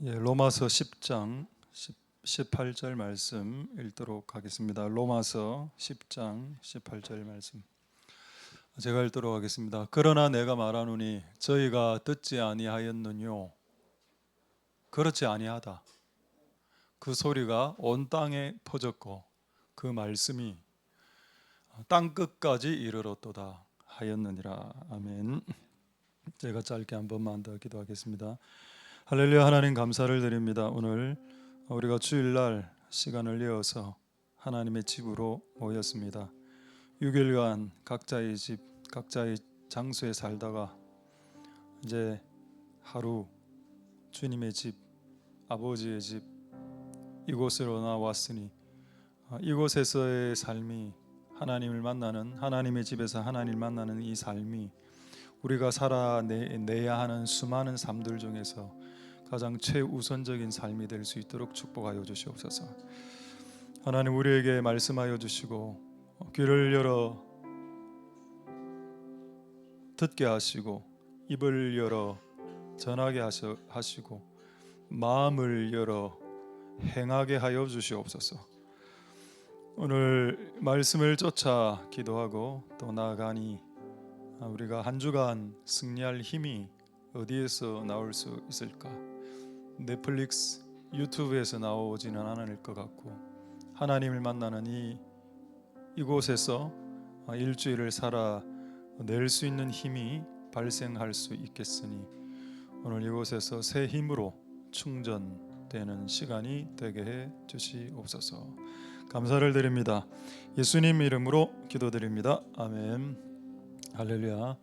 로마서 10장 18절 말씀 읽도록 하겠습니다. 로마서 10장 18절 말씀 제가 읽도록 하겠습니다. 그러나 내가 말하노니 저희가 듣지 아니하였느뇨. 그렇지 아니하다. 그 소리가 온 땅에 퍼졌고 그 말씀이 땅 끝까지 이르렀도다 하였느니라. 아멘. 제가 짧게 한 번만 더 기도하겠습니다. 할렐루야. 하나님 감사를 드립니다. 오늘 우리가 주일날 시간을 내어서 하나님의 집으로 모였습니다. 6일간 각자의 집, 각자의 장소에 살다가 이제 하루 주님의 집, 아버지의 집 이곳으로 나왔으니 이곳에서의 삶이 하나님을 만나는, 하나님의 집에서 하나님을 만나는 이 삶이 우리가 살아내야 하는 수많은 삶들 중에서 가장 최우선적인 삶이 될 수 있도록 축복하여 주시옵소서. 하나님 우리에게 말씀하여 주시고 귀를 열어 듣게 하시고 입을 열어 전하게 하시고 마음을 열어 행하게 하여 주시옵소서. 오늘 말씀을 쫓아 기도하고 또 나아가니 우리가 한 주간 승리할 힘이 어디에서 나올 수 있을까? 넷플릭스, 유튜브에서 나오지는 않을 것 같고 하나님을 만나는 이곳에서 일주일을 살아낼 수 있는 힘이 발생할 수 있겠으니 오늘 이곳에서 새 힘으로 충전되는 시간이 되게 해 주시옵소서. 감사를 드립니다. 예수님 이름으로 기도드립니다. 아멘. 할렐루야.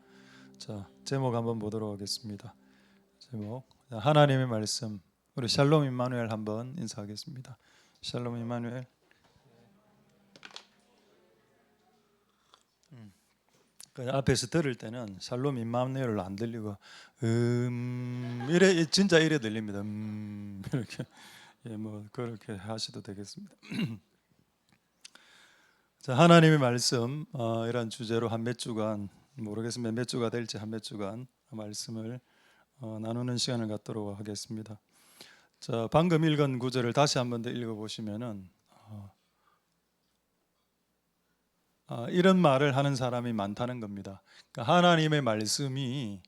자, 제목 한번 보도록 하겠습니다. 제목 하나님의 말씀. 우리 샬롬 임마누엘 한번 인사하겠습니다. 샬롬 임마누엘. 앞에서 들을 때는 샬롬 임마누엘로 안 들리고 이래 진짜 이래 들립니다. 이렇게 뭐 그렇게 하셔도 되겠습니다. 자, 하나님의 말씀 이런 주제로 한 몇 주간 모르겠습니다. 몇 주가 될지 한 몇 주간 말씀을 나누는 시간을 갖도록 하겠습니다. 자, 방금 읽은 구절을 다시 한번 더 읽어보시면은 이런 말을 하는 사람이 많다는 겁니다. 그러니까 하나님의 말씀이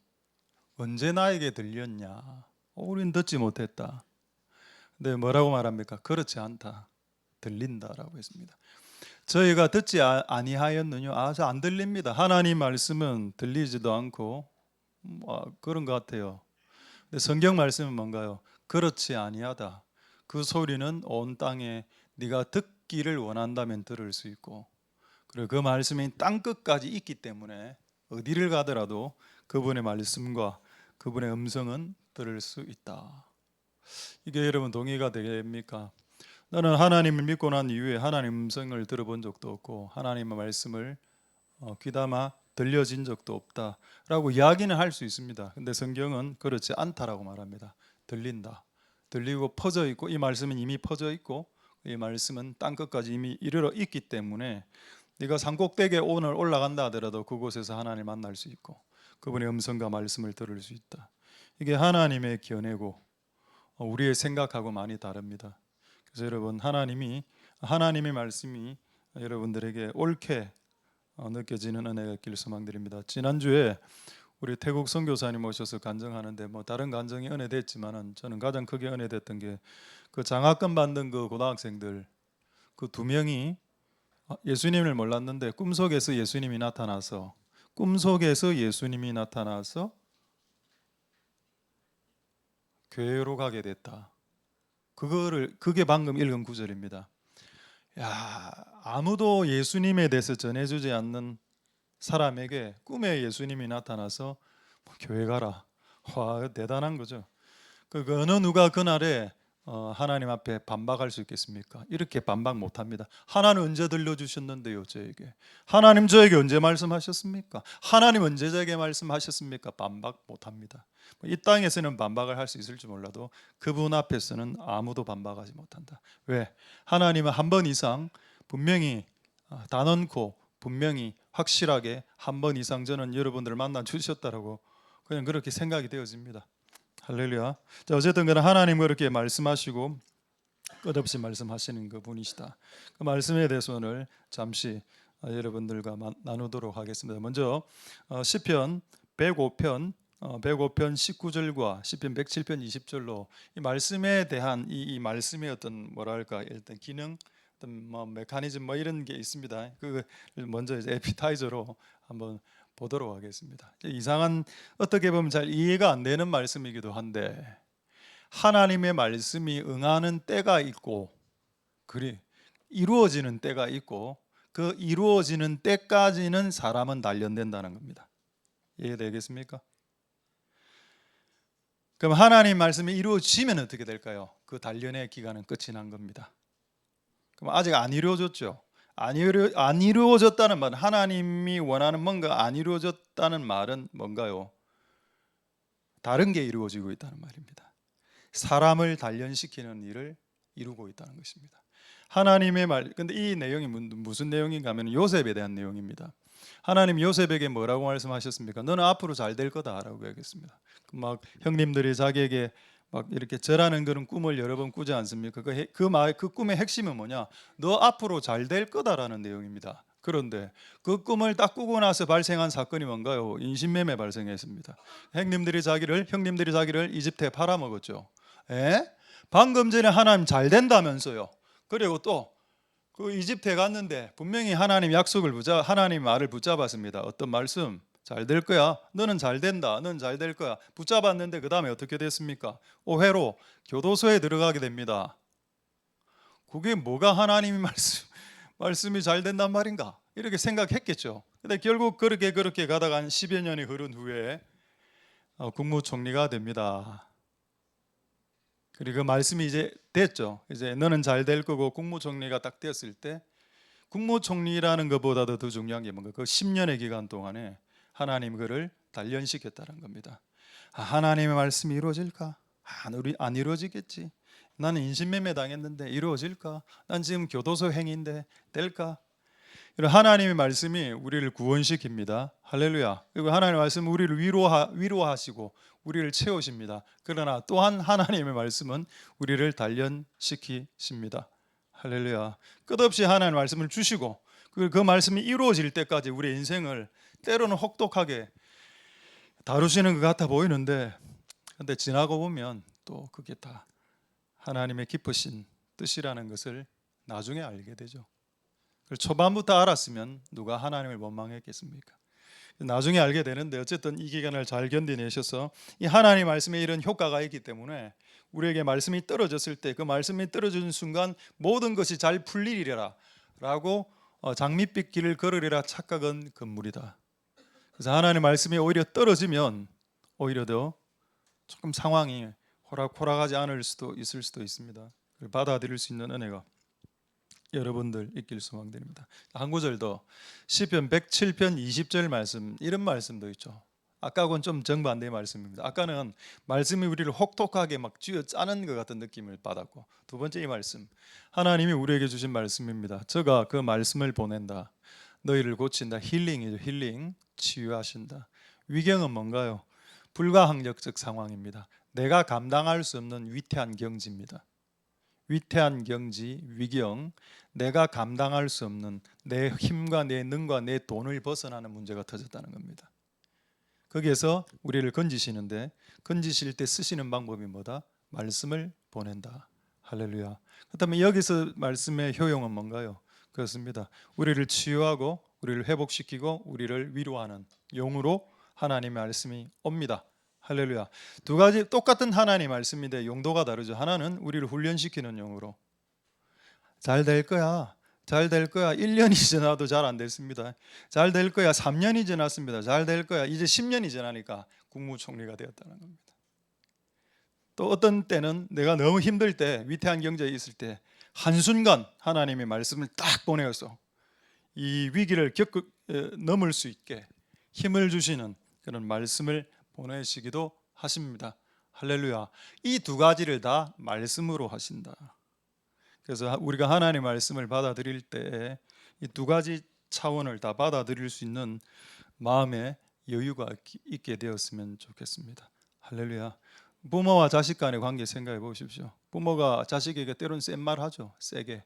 언제 나에게 들렸냐? 우린 듣지 못했다. 근데 뭐라고 말합니까? 그렇지 않다. 들린다라고 했습니다. 저희가 듣지 아니하였느냐? 저 안 들립니다. 하나님 말씀은 들리지도 않고 그런 것 같아요. 근데 성경 말씀은 뭔가요? 그렇지 아니하다. 그 소리는 온 땅에 네가 듣기를 원한다면 들을 수 있고 그리고 그 말씀이 땅 끝까지 있기 때문에 어디를 가더라도 그분의 말씀과 그분의 음성은 들을 수 있다. 이게 여러분 동의가 됩니까? 나는 하나님을 믿고 난 이후에 하나님 음성을 들어본 적도 없고 하나님의 말씀을 귀담아 들려진 적도 없다라고 이야기는 할 수 있습니다. 근데 성경은 그렇지 않다라고 말합니다. 들린다. 들리고 퍼져 있고 이 말씀은 이미 퍼져 있고 이 말씀은 땅 끝까지 이미 이르러 있기 때문에 네가 산꼭대기에 오늘 올라간다 하더라도 그곳에서 하나님을 만날 수 있고 그분의 음성과 말씀을 들을 수 있다. 이게 하나님의 견해고 우리의 생각하고 많이 다릅니다. 그래서 여러분 하나님의 말씀이 여러분들에게 옳게 느껴지는 은혜가 있기를 소망드립니다. 지난주에 우리 태국 선교사님 오셔서 간증하는데 뭐 다른 간증이 은혜됐지만은 저는 가장 크게 은혜됐던 게 그 장학금 받는 그 고등학생들 그 두 명이 예수님을 몰랐는데 꿈속에서 예수님이 나타나서 교회로 가게 됐다. 그게 방금 읽은 구절입니다. 야, 아무도 예수님에 대해서 전해주지 않는 사람에게 꿈에 예수님이 나타나서 교회 가라. 와, 대단한 거죠. 그 어느 누가 그날에 하나님 앞에 반박할 수 있겠습니까? 이렇게 반박 못합니다. 하나님 언제 들려주셨는데요 저에게? 하나님 저에게 언제 말씀하셨습니까? 하나님 언제 저에게 말씀하셨습니까? 반박 못합니다. 이 땅에서는 반박을 할 수 있을지 몰라도 그분 앞에서는 아무도 반박하지 못한다. 왜? 하나님은 한 번 이상 분명히 단언코 분명히 확실하게 한 번 이상 저는 여러분들을 만나 주셨다라고 그냥 그렇게 생각이 되어집니다. 할렐루야. 자, 어쨌든 간에 하나님 그렇게 말씀하시고 끝없이 말씀하시는 그 분이시다. 그 말씀에 대해서 오늘 잠시 여러분들과 나누도록 하겠습니다. 먼저 시편 105편 105편 19절과 시편 107편 20절로 이 말씀에 대한 이 말씀의 어떤 뭐랄까 일단 기능, 어떤 뭐 메커니즘 뭐 이런 게 있습니다. 그 먼저 이제 에피타이저로 한번 보도록 하겠습니다. 이상한 어떻게 보면 잘 이해가 안 되는 말씀이기도 한데 하나님의 말씀이 응하는 때가 있고 그리 이루어지는 때가 있고 그 이루어지는 때까지는 사람은 단련된다는 겁니다. 이해되겠습니까? 그럼 하나님 말씀이 이루어지면 어떻게 될까요? 그 단련의 기간은 끝이 난 겁니다. 그럼 아직 안 이루어졌죠. 안 이루어졌다는 말은 하나님이 원하는 뭔가 안 이루어졌다는 말은 뭔가요? 다른 게 이루어지고 있다는 말입니다. 사람을 단련시키는 일을 이루고 있다는 것입니다. 하나님의 말, 근데 이 내용이 무슨 내용인가 하면 요셉에 대한 내용입니다. 하나님 요셉에게 뭐라고 말씀하셨습니까? 너는 앞으로 잘 될 거다라고 얘기했습니다. 막 형님들이 자기에게 막 이렇게 절하는 그런 꿈을 여러 번 꾸지 않습니까? 그 꿈의 핵심은 뭐냐? 너 앞으로 잘 될 거다라는 내용입니다. 그런데 그 꿈을 딱 꾸고 나서 발생한 사건이 뭔가요? 인신매매 발생했습니다. 형님들이 자기를 이집트에 팔아먹었죠. 에? 방금 전에 하나님 잘 된다면서요. 그리고 또 그 이집트에 갔는데 분명히 하나님 말을 붙잡았습니다. 어떤 말씀? 잘 될 거야. 너는 잘 된다. 너는 잘 될 거야. 붙잡았는데 그 다음에 어떻게 됐습니까? 오해로 교도소에 들어가게 됩니다. 그게 뭐가 하나님의 말씀이 잘 된단 말인가? 이렇게 생각했겠죠. 근데 결국 그렇게 가다가 한 10여 년이 흐른 후에 국무총리가 됩니다. 그리고 그 말씀이 이제 됐죠. 이제 너는 잘 될 거고 국무총리가 딱 되었을 때 국무총리라는 것보다도 더 중요한 게 뭔가 그 10년의 기간 동안에 하나님 그를 단련시켰다는 겁니다. 하나님의 말씀이 이루어질까? 안 이루어지겠지. 나는 인신매매 당했는데 이루어질까? 난 지금 교도소 행인데 될까? 하나님의 말씀이 우리를 구원시킵니다. 할렐루야. 그리고 하나님의 말씀은 우리를 위로하시고 우리를 채우십니다. 그러나 또한 하나님의 말씀은 우리를 단련시키십니다. 할렐루야. 끝없이 하나님의 말씀을 주시고 그 말씀이 이루어질 때까지 우리의 인생을 때로는 혹독하게 다루시는 것 같아 보이는데 근데 지나고 보면 또 그게 다 하나님의 깊으신 뜻이라는 것을 나중에 알게 되죠. 초반부터 알았으면 누가 하나님을 원망했겠습니까? 나중에 알게 되는데 어쨌든 이 기간을 잘 견디내셔서 이 하나님 말씀에 이런 효과가 있기 때문에 우리에게 말씀이 떨어졌을 때 그 말씀이 떨어지는 순간 모든 것이 잘 풀리리라 라고 장밋빛 길을 걸으리라 착각은 금물이다. 그래서 하나님 말씀이 오히려 떨어지면 오히려 더 조금 상황이 호락호락하지 않을 수도 있을 수도 있습니다. 받아들일 수 있는 은혜가 여러분들 있길 소망드립니다. 한 구절 더 시편 107편 20절 말씀 이런 말씀도 있죠. 아까하고는 좀 정반대의 말씀입니다. 아까는 말씀이 우리를 혹독하게 막 쥐어 짜는 것 같은 느낌을 받았고 두 번째 이 말씀 하나님이 우리에게 주신 말씀입니다. 저가 그 말씀을 보낸다. 너희를 고친다. 힐링이죠. 힐링 치유하신다. 위경은 뭔가요? 불가항력적 상황입니다. 내가 감당할 수 없는 위태한 경지입니다. 위태한 경지, 위경, 내가 감당할 수 없는 내 힘과 내 능과 내 돈을 벗어나는 문제가 터졌다는 겁니다. 거기에서 우리를 건지시는데 건지실 때 쓰시는 방법이 뭐다? 말씀을 보낸다. 할렐루야. 그렇다면 여기서 말씀의 효용은 뭔가요? 그렇습니다. 우리를 치유하고 우리를 회복시키고 우리를 위로하는 용으로 하나님의 말씀이 옵니다. 할렐루야. 두 가지 똑같은 하나님 말씀인데 용도가 다르죠. 하나는 우리를 훈련시키는 용으로 잘 될 거야. 잘 될 거야. 1년이 지나도 잘 안 됐습니다. 잘 될 거야. 3년이 지났습니다. 잘 될 거야. 이제 10년이 지나니까 국무총리가 되었다는 겁니다. 또 어떤 때는 내가 너무 힘들 때 위태한 경제에 있을 때 한순간 하나님의 말씀을 딱 보내어서 이 위기를 넘을 수 있게 힘을 주시는 그런 말씀을 보내시기도 하십니다. 할렐루야. 이 두 가지를 다 말씀으로 하신다. 그래서 우리가 하나님의 말씀을 받아들일 때 이 두 가지 차원을 다 받아들일 수 있는 마음의 여유가 있게 되었으면 좋겠습니다. 할렐루야. 부모와 자식 간의 관계 생각해 보십시오. 부모가 자식에게 때로는 센 말 하죠. 세게.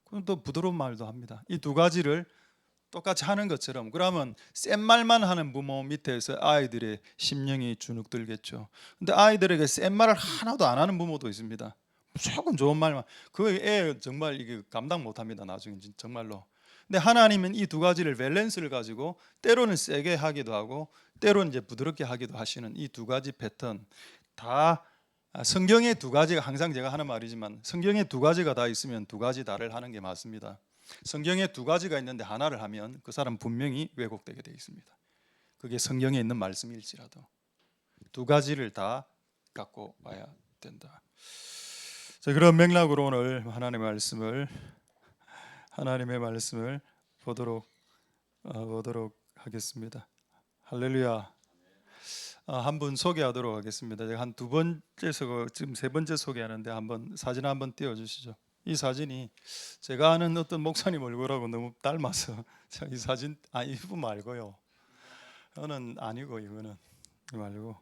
그럼 또 부드러운 말도 합니다. 이 두 가지를 똑같이 하는 것처럼, 그러면 센 말만 하는 부모 밑에서 아이들의 심령이 주눅들겠죠. 근데 아이들에게 센 말을 하나도 안 하는 부모도 있습니다. 무조건 좋은 말만. 그 애 정말 이게 감당 못합니다. 나중에 정말로. 근데 하나님은 이 두 가지를 밸런스를 가지고 때로는 세게 하기도 하고 때로는 이제 부드럽게 하기도 하시는 이 두 가지 패턴 다, 성경에 두 가지가, 항상 제가 하는 말이지만 성경에 두 가지가 다 있으면 두 가지 다를 하는 게 맞습니다. 성경에 두 가지가 있는데 하나를 하면 그 사람 분명히 왜곡되게 되어 있습니다. 그게 성경에 있는 말씀일지라도 두 가지를 다 갖고 와야 된다. 자, 그런 맥락으로 오늘 하나님의 말씀을 보도록 하겠습니다. 할렐루야. 한 분 소개하도록 하겠습니다. 제가 한 두 번째 지금 세 번째 소개하는데 한번 사진 한번 띄워주시죠. 이 사진이 제가 아는 어떤 목사님 얼굴하고 너무 닮아서 이 사진 이분 말고요. 저는 아니고 이거는 말고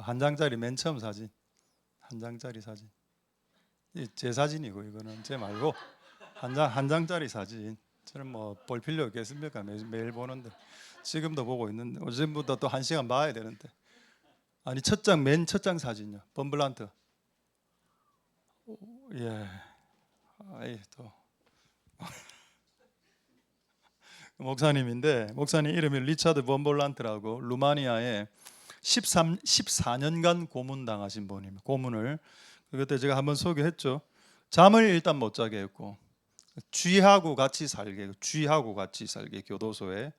한 장짜리 맨 처음 사진, 한 장짜리 사진. 제 사진이고 이거는 제 말고 한 장짜리 사진. 저는 뭐 볼 필요 없겠습니까? 매일 보는데 지금도 보고 있는데 어제부터 또 1시간 봐야 되는데. 아니 맨 첫 장 사진요. 범블란트. 예. 아이 또 목사님인데 목사님 이름이 리차드 범블란트라고 루마니아에 14년간 고문 당하신 분입니다. 고문을 그때 제가 한번 소개했죠. 잠을 일단 못 자게 했고 쥐하고 같이 살게 교도소에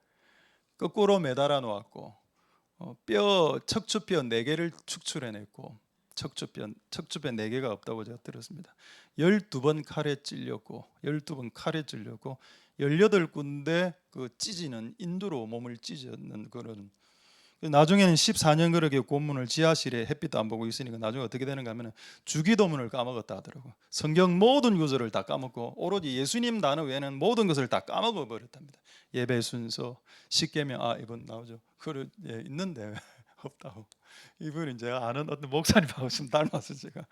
거꾸로 매달아 놓았고 척추뼈 4개를 축출해냈고 척추뼈 4개가 없다고 제가 들었습니다. 12번 칼에 찔렸고 18군데 그 찢는 인두로 몸을 찢는 그런. 나중에는 14년 그렇게 고문을 지하실에 햇빛도 안 보고 있으니까 나중에 어떻게 되는가 하면 주기도문을 까먹었다 하더라고. 성경 모든 구절을 다 까먹고 오로지 예수님 단어 외에는 모든 것을 다 까먹어 버렸답니다. 예배 순서, 십계명, 이분 나오죠. 있는데 없다고. 이분이 제가 아는 어떤 목사님하고 좀 닮아서 제가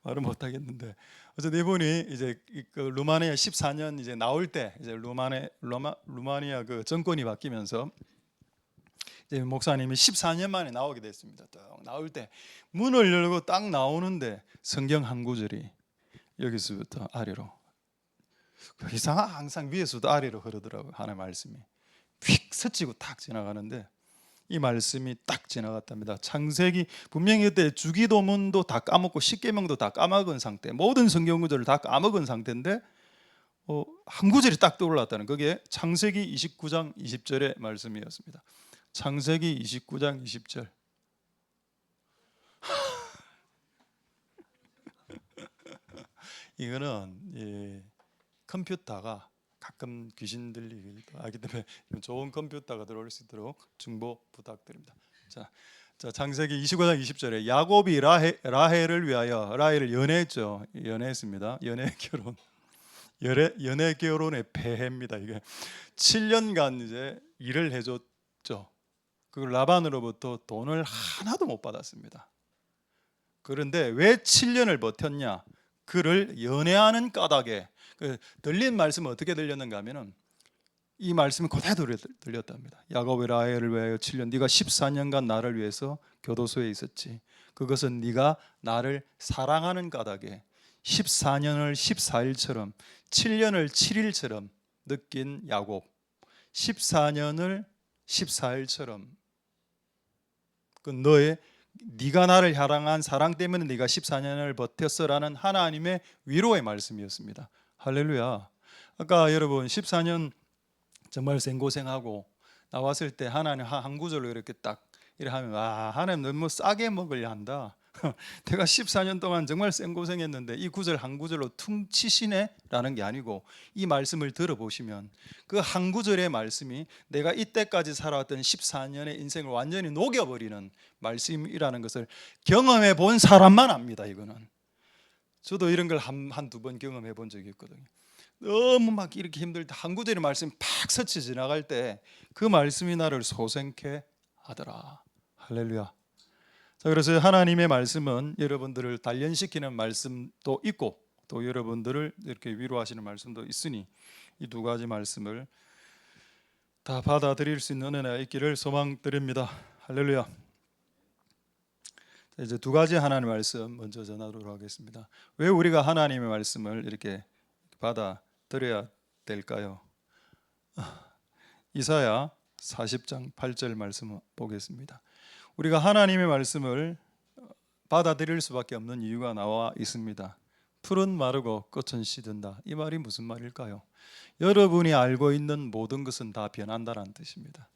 말을 못 하겠는데 어쨌든 이분이 이제 그 루마니아 14년 이제 나올 때 이제 루마니아 그 정권이 바뀌면서 이제 목사님이 14년 만에 나오게 됐습니다. 딱 나올 때 문을 열고 딱 나오는데 성경 한 구절이 여기서부터 아래로 이상하 항상 위에서도 아래로 흐르더라고요. 하나의 말씀이 휙 스치고 탁 지나가는데 이 말씀이 딱 지나갔답니다. 창세기 분명히 그때 주기도문도 다 까먹고 십계명도 다 까먹은 상태, 모든 성경 구절을 다 까먹은 상태인데 한 구절이 딱 떠올랐다는 그게 창세기 29장 20절의 말씀이었습니다. 창세기 29장 20절. 이거는 컴퓨터가 가끔 귀신 들리기도 하기 때문에 좋은 컴퓨터가 들어올 수 있도록 중보 부탁드립니다. 자, 창세기 29장 20절에 야곱이 라헬을 위하여 라헬을 연애했습니다. 연애 결혼의 폐해입니다. 이게 7년간 이제 일을 해줬죠. 그 라반으로부터 돈을 하나도 못 받았습니다. 그런데 왜 7년을 버텼냐? 그를 연애하는 까닭에 들린 말씀은 어떻게 들렸는가 하면은 이 말씀이 그대로 들렸답니다. 야곱의 라헬을 위하여 7년, 네가 14년간 나를 위해서 교도소에 있었지. 그것은 네가 나를 사랑하는 까닭에 14년을 14일처럼 7년을 7일처럼 느낀 야곱, 14년을 14일처럼 네가 나를 향한 사랑 때문에 네가 14년을 버텼어라는 하나님의 위로의 말씀이었습니다. 할렐루야. 아까 여러분 14년 정말 생고생하고 나왔을 때 하나님 한 구절로 이렇게 딱 이렇게 하면 하나님 너무 싸게 먹으려 한다. 내가 14년 동안 정말 생고생했는데 이 구절 한 구절로 퉁치시네? 라는 게 아니고 이 말씀을 들어보시면 그 한 구절의 말씀이 내가 이때까지 살아왔던 14년의 인생을 완전히 녹여버리는 말씀이라는 것을 경험해 본 사람만 압니다. 이거는 저도 이런 걸 한두 번 경험해 본 적이 있거든요. 너무 막 이렇게 힘들 때 한 구절의 말씀이 팍 스쳐 지나갈 때 그 말씀이 나를 소생케 하더라. 할렐루야. 자, 그래서 하나님의 말씀은 여러분들을 단련시키는 말씀도 있고 또 여러분들을 이렇게 위로하시는 말씀도 있으니 이 두 가지 말씀을 다 받아들일 수 있는 은혜가 있기를 소망드립니다. 할렐루야. 자, 이제 두 가지 하나님의 말씀 먼저 전하도록 하겠습니다. 왜 우리가 하나님의 말씀을 이렇게 받아들여야 될까요? 이사야 40장 8절 말씀 보겠습니다. 우리가 하나님의 말씀을 받아들일 수밖에 없는 이유가 나와 있습니다. 풀은 마르고 꽃은 시든다. 이 말이 무슨 말일까요? 여러분이 알고 있는 모든 것은 다 변한다라는 뜻입니다.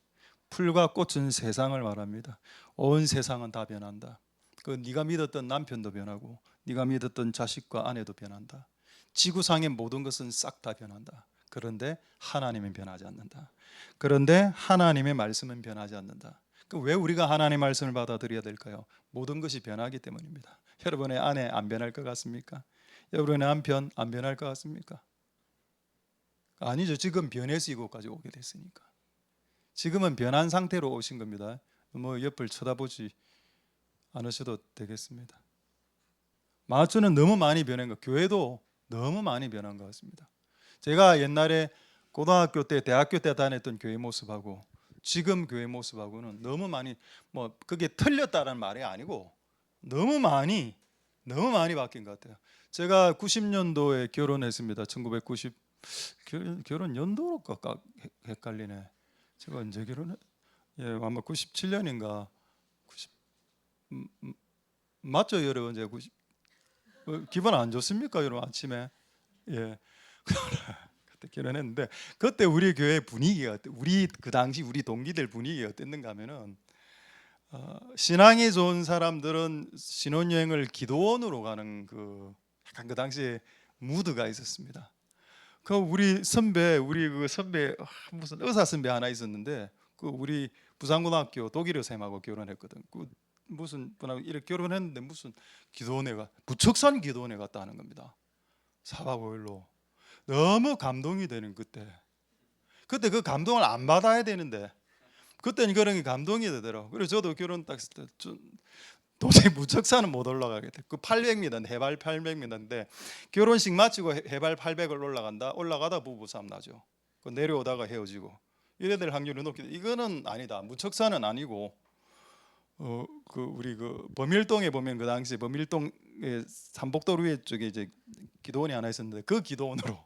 풀과 꽃은 세상을 말합니다. 온 세상은 다 변한다. 그 네가 믿었던 남편도 변하고 네가 믿었던 자식과 아내도 변한다. 지구상의 모든 것은 싹 다 변한다. 그런데 하나님은 변하지 않는다. 그런데 하나님의 말씀은 변하지 않는다. 왜 우리가 하나님의 말씀을 받아들여야 될까요? 모든 것이 변하기 때문입니다. 여러분의 아내 안 변할 것 같습니까? 여러분의 남편 안 변할 것 같습니까? 아니죠. 지금 변해서 이곳까지 오게 됐으니까. 지금은 변한 상태로 오신 겁니다. 뭐 옆을 쳐다보지 않으셔도 되겠습니다. 마주는 너무 많이 변한 것, 교회도 너무 많이 변한 것 같습니다. 제가 옛날에 고등학교 때, 대학교 때 다녔던 교회 모습하고 지금 교회 모습하고는 너무 많이, 뭐 그게 틀렸다는 말이 아니고 너무 많이 바뀐 것 같아요. 제가 90년도에 결혼했습니다. 1990 결혼 연도가 헷갈리네. 제가 언제 결혼해? 예, 아마 97년인가 90 맞죠, 여러분? 제가 90 기분 안 좋습니까, 여러분? 아침에 예. 그때 결혼했는데 그때 우리 교회 분위기가 우리 그 당시 우리 동기들 분위기가 어땠는가 하면은 신앙이 좋은 사람들은 신혼여행을 기도원으로 가는 그 약간 그 당시에 무드가 있었습니다. 그 우리 선배 무슨 의사 선배 하나 있었는데 그 우리 부산고등학교 독일어 쌤하고 결혼했거든. 그 무슨 분하고 이렇게 결혼했는데 무슨 기도원회가 부척산 기도원회 갔다 하는 겁니다. 4박 5일로 너무 감동이 되는 그때 그 감동을 안 받아야 되는데 그때는 그런 게 감동이 되더라고. 그래서 저도 결혼 딱 했을 때 도저히 무척산은 못 올라가겠다. 그 800m, 해발 800m인데 결혼식 마치고 해발 800을 올라가다 부부싸움 나죠. 그 내려오다가 헤어지고 이래 될 확률이 높기 때문에 이거는 아니다. 무척산은 아니고 그 우리 그 범일동에 보면 그 당시 범일동에 삼복도 위에 쪽에 이제 기도원이 하나 있었는데 그 기도원으로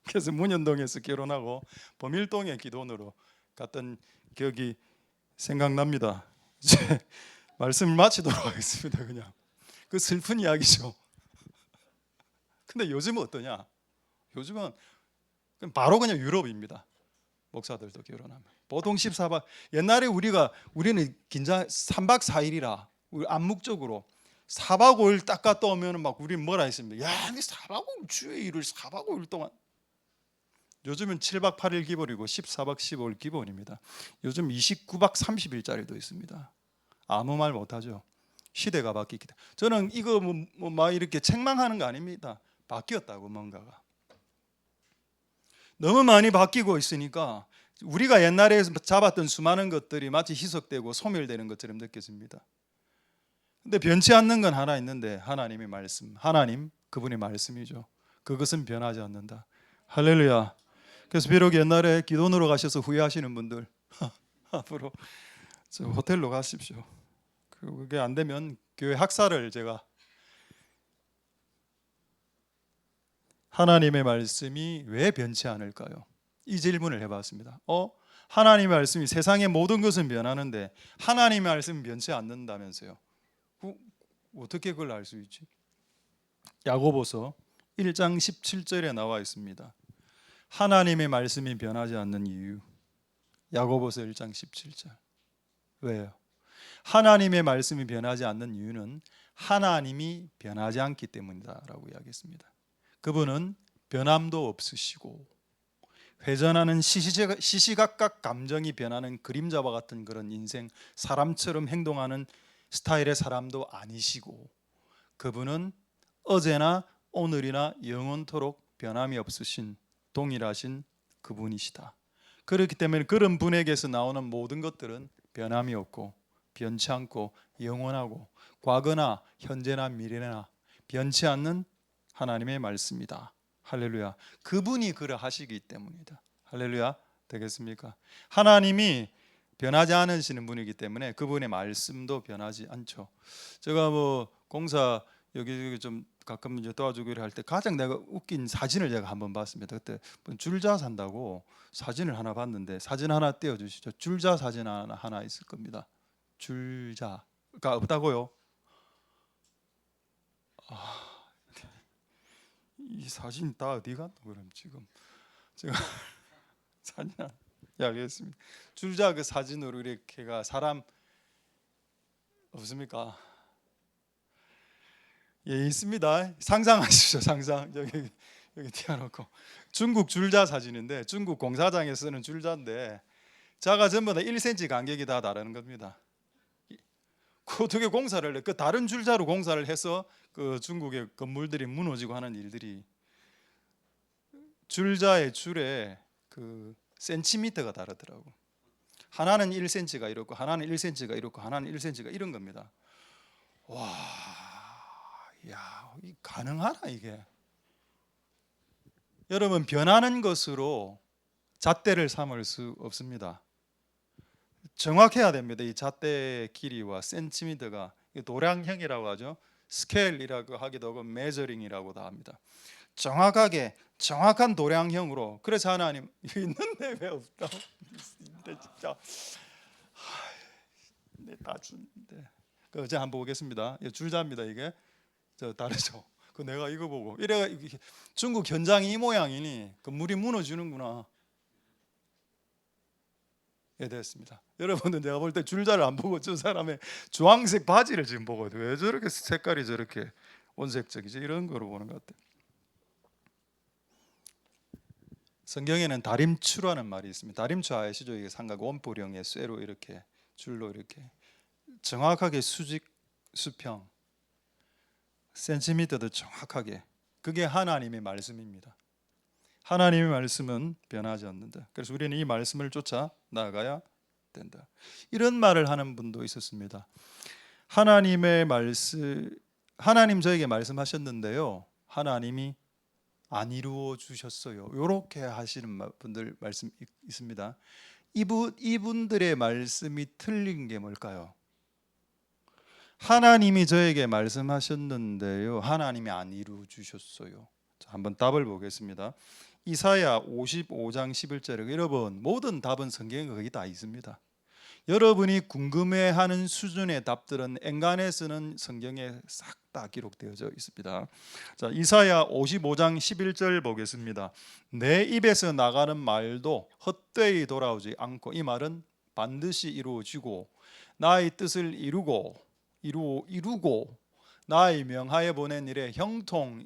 그래서 문현동에서 결혼하고 범일동에 기도원으로 갔던 기억이 생각납니다. 이제 말씀을 마치도록 하겠습니다. 그냥 그 슬픈 이야기죠. 근데 요즘은 어떠냐? 요즘은 바로 그냥 유럽입니다. 목사들도 결혼하면 보통 14박. 옛날에 우리는 긴장 3박 4일이라 우리 암묵적으로 4박 5일 딱 갔다 오면 막 우리 뭐라 했습니다. 야, 니 4박 5일 주에 일을 4박 5일 동안. 요즘은 7박 8일 기본이고 14박 15일 기본입니다. 요즘 29박 30일짜리도 있습니다. 아무 말 못하죠. 시대가 바뀌기 때문에. 저는 이거 막 이렇게 책망하는 거 아닙니다. 바뀌었다고 뭔가가. 너무 많이 바뀌고 있으니까 우리가 옛날에 잡았던 수많은 것들이 마치 희석되고 소멸되는 것처럼 느껴집니다. 근데 변치 않는 건 하나 있는데 하나님의 말씀, 하나님 그분의 말씀이죠. 그것은 변하지 않는다. 할렐루야. 그래서 비록 옛날에 기도원으로 가셔서 후회하시는 분들 앞으로 저 호텔로 가십시오. 그게 안 되면 교회 학사를 제가 하나님의 말씀이 왜 변치 않을까요? 이 질문을 해봤습니다. 하나님의 말씀이 세상의 모든 것은 변하는데 하나님의 말씀은 변치 않는다면서요? 어떻게 그걸 알 수 있지? 야고보서 1장 17절에 나와 있습니다. 하나님의 말씀이 변하지 않는 이유. 야고보서 1장 17절. 왜요? 하나님의 말씀이 변하지 않는 이유는 하나님이 변하지 않기 때문이다라고 이야기했습니다. 그분은 변함도 없으시고 회전하는 시시각각 감정이 변하는 그림자와 같은 그런 인생, 사람처럼 행동하는 스타일의 사람도 아니시고 그분은 어제나 오늘이나 영원토록 변함이 없으신 동일하신 그분이시다. 그렇기 때문에 그런 분에게서 나오는 모든 것들은 변함이 없고 변치 않고 영원하고 과거나 현재나 미래나 변치 않는 하나님의 말씀이다. 할렐루야. 그분이 그러하시기 때문이다. 할렐루야. 되겠습니까? 하나님이 변하지 않으시는 분이기 때문에 그분의 말씀도 변하지 않죠. 제가 뭐 공사 여기 좀 가끔 이제 도와주기를 할 때 가장 내가 웃긴 사진을 제가 한번 봤습니다. 그때 줄자 산다고 사진을 하나 봤는데 사진 하나 띄워주시죠. 줄자 사진 하나 있을 겁니다. 줄자가 없다고요? 이 사진 다 어디 갔노 그럼 지금 제가 사진 하나 알겠습니다. 줄자 그 사진으로 이렇게가 사람 없습니까? 예, 있습니다. 상상하십시오. 상상 여기 띄워놓고 중국 줄자 사진인데 중국 공사장에 쓰는 줄자인데 자가 전부 다 1cm 간격이 다 다른 겁니다. 그 어떻게 공사를 해? 그 다른 줄자로 공사를 해서 그 중국의 건물들이 무너지고 하는 일들이 줄자의 줄에 그 센티미터가 다르더라고. 하나는 1cm가 이렇고 하나는 1cm가 이렇고 하나는 1cm가 이런 겁니다. 와, 야, 이 가능하나 이게? 여러분 변하는 것으로 잣대를 삼을 수 없습니다. 정확해야 됩니다. 이 잣대의 길이와 센티미터가 도량형이라고 하죠. 스케일이라고 하기도 하고 메저링이라고도 합니다. 정확하게 정확한 도량형으로. 그래서 하나님 있는데 왜 없다? 진짜 다 주는데. 그 어제 한번 보겠습니다. 줄자입니다 이게. 저 다르죠. 그 내가 이거 보고 이래가 중국 현장이 이 모양이니 그 물이 무너지는구나. 예, 됐습니다. 여러분은 내가 볼 때 줄자를 안 보고 저 사람의 주황색 바지를 지금 보거든요. 왜 저렇게 색깔이 저렇게 온색적이지? 이런 거로 보는 것 같아요. 성경에는 다림추라는 말이 있습니다. 다림추 아시죠? 이게 삼각 원뿔형의 쇠로 이렇게 줄로 이렇게 정확하게 수직 수평 센티미터도 정확하게 그게 하나님의 말씀입니다. 하나님의 말씀은 변하지 않는다. 그래서 우리는 이 말씀을 쫓아 나아가야 된다. 이런 말을 하는 분도 있었습니다. 하나님의 말씀, 하나님 저에게 말씀하셨는데요. 하나님이 안 이루어 주셨어요. 이렇게 하시는 분들 말씀 있습니다. 이분들의 말씀이 틀린 게 뭘까요? 하나님이 저에게 말씀하셨는데요. 하나님이 안 이루어 주셨어요. 자, 한번 답을 보겠습니다. 이사야 55장 11절에 여러분 모든 답은 성경에 거기 다 있습니다. 여러분이 궁금해하는 수준의 답들은 엔간에서는 성경에 싹 다 기록되어져 있습니다. 자, 이사야 55장 11절 보겠습니다. 내 입에서 나가는 말도 헛되이 돌아오지 않고 이 말은 반드시 이루어지고 나의 뜻을 이루고 나의 명하여 보낸 일에 형통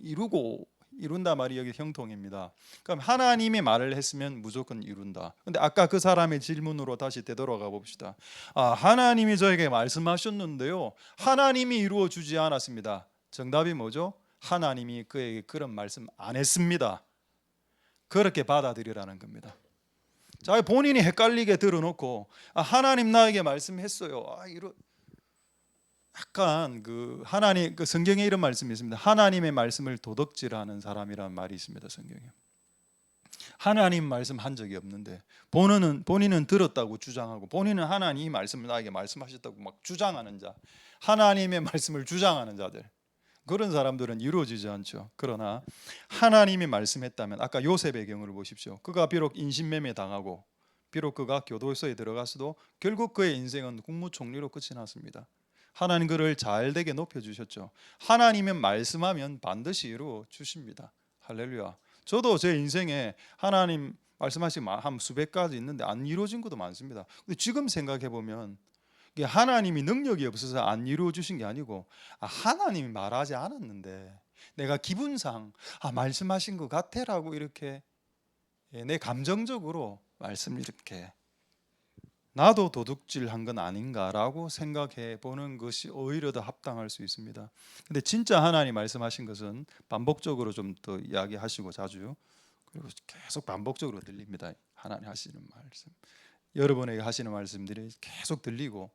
이룬다 말이 여기 형통입니다. 그럼 하나님이 말을 했으면 무조건 이룬다. 근데 아까 그 사람의 질문으로 다시 되돌아가 봅시다. 하나님이 저에게 말씀하셨는데요. 하나님이 이루어 주지 않았습니다. 정답이 뭐죠? 하나님이 그에게 그런 말씀 안 했습니다. 그렇게 받아들이라는 겁니다. 자, 본인이 헷갈리게 들어놓고 하나님 나에게 말씀했어요. 약간 그 하나님 그 성경에 이런 말씀이 있습니다. 하나님의 말씀을 도덕질하는 사람이라는 말이 있습니다. 성경에. 하나님 말씀 한 적이 없는데 본인은 들었다고 주장하고 본인은 하나님이 말씀을 나에게 말씀하셨다고 막 주장하는 자. 하나님의 말씀을 주장하는 자들. 그런 사람들은 이루어지지 않죠. 그러나 하나님이 말씀했다면 아까 요셉의 경우를 보십시오. 그가 비록 인신매매 당하고 비록 그가 교도소에 들어갔어도 결국 그의 인생은 국무총리로 끝이 났습니다. 하나님 그를 잘되게 높여주셨죠. 하나님은 말씀하면 반드시 이루어 주십니다. 할렐루야. 저도 제 인생에 하나님 말씀하신 한 수백 가지 있는데 안 이루어진 것도 많습니다. 근데 지금 생각해 보면 하나님이 능력이 없어서 안 이루어 주신 게 아니고 하나님이 말하지 않았는데 내가 기분상 말씀하신 것 같아라고 이렇게 내 감정적으로 말씀 이렇게 나도 도둑질한 건 아닌가라고 생각해 보는 것이 오히려 더 합당할 수 있습니다. 근데 진짜 하나님 말씀하신 것은 반복적으로 좀 더 이야기하시고 자주 그리고 계속 반복적으로 들립니다. 하나님 하시는 말씀, 여러분에게 하시는 말씀들이 계속 들리고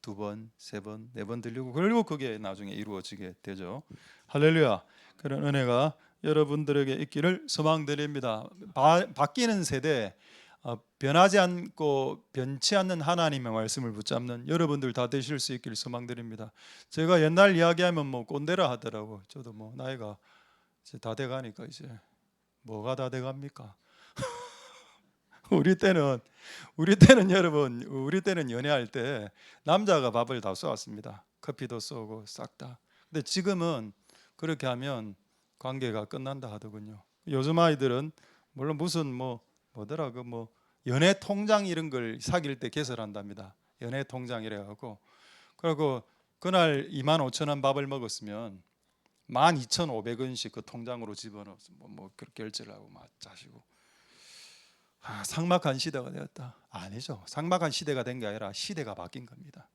두 번, 세 번, 네 번 들리고 그리고 그게 나중에 이루어지게 되죠. 할렐루야. 그런 은혜가 여러분들에게 있기를 소망드립니다. 바뀌는 세대, 변하지 않고 변치 않는 하나님의 말씀을 붙잡는 여러분들 다 되실 수 있기를 소망드립니다. 제가 옛날 이야기하면 뭐 꼰대라 하더라고. 저도 뭐 나이가 이제 다 돼가니까 이제 뭐가 다 돼갑니까? 우리 때는 여러분, 우리 때는 연애할 때 남자가 밥을 다 쏘았습니다. 커피도 쏘고 싹 다. 근데 지금은 그렇게 하면 관계가 끝난다 하더군요. 요즘 아이들은 물론 무슨 뭐더라 그 뭐 연애 통장 이런 걸 사귈 때 개설한답니다. 연애 통장이래 갖고 그리고 그날 25,000원 밥을 먹었으면 12,500원씩 그 통장으로 집어넣어서 뭐 그렇게 결제를 하고 막 자시고. 삭막한 시대가 되었다. 아니죠. 삭막한 시대가 된 게 아니라 시대가 바뀐 겁니다.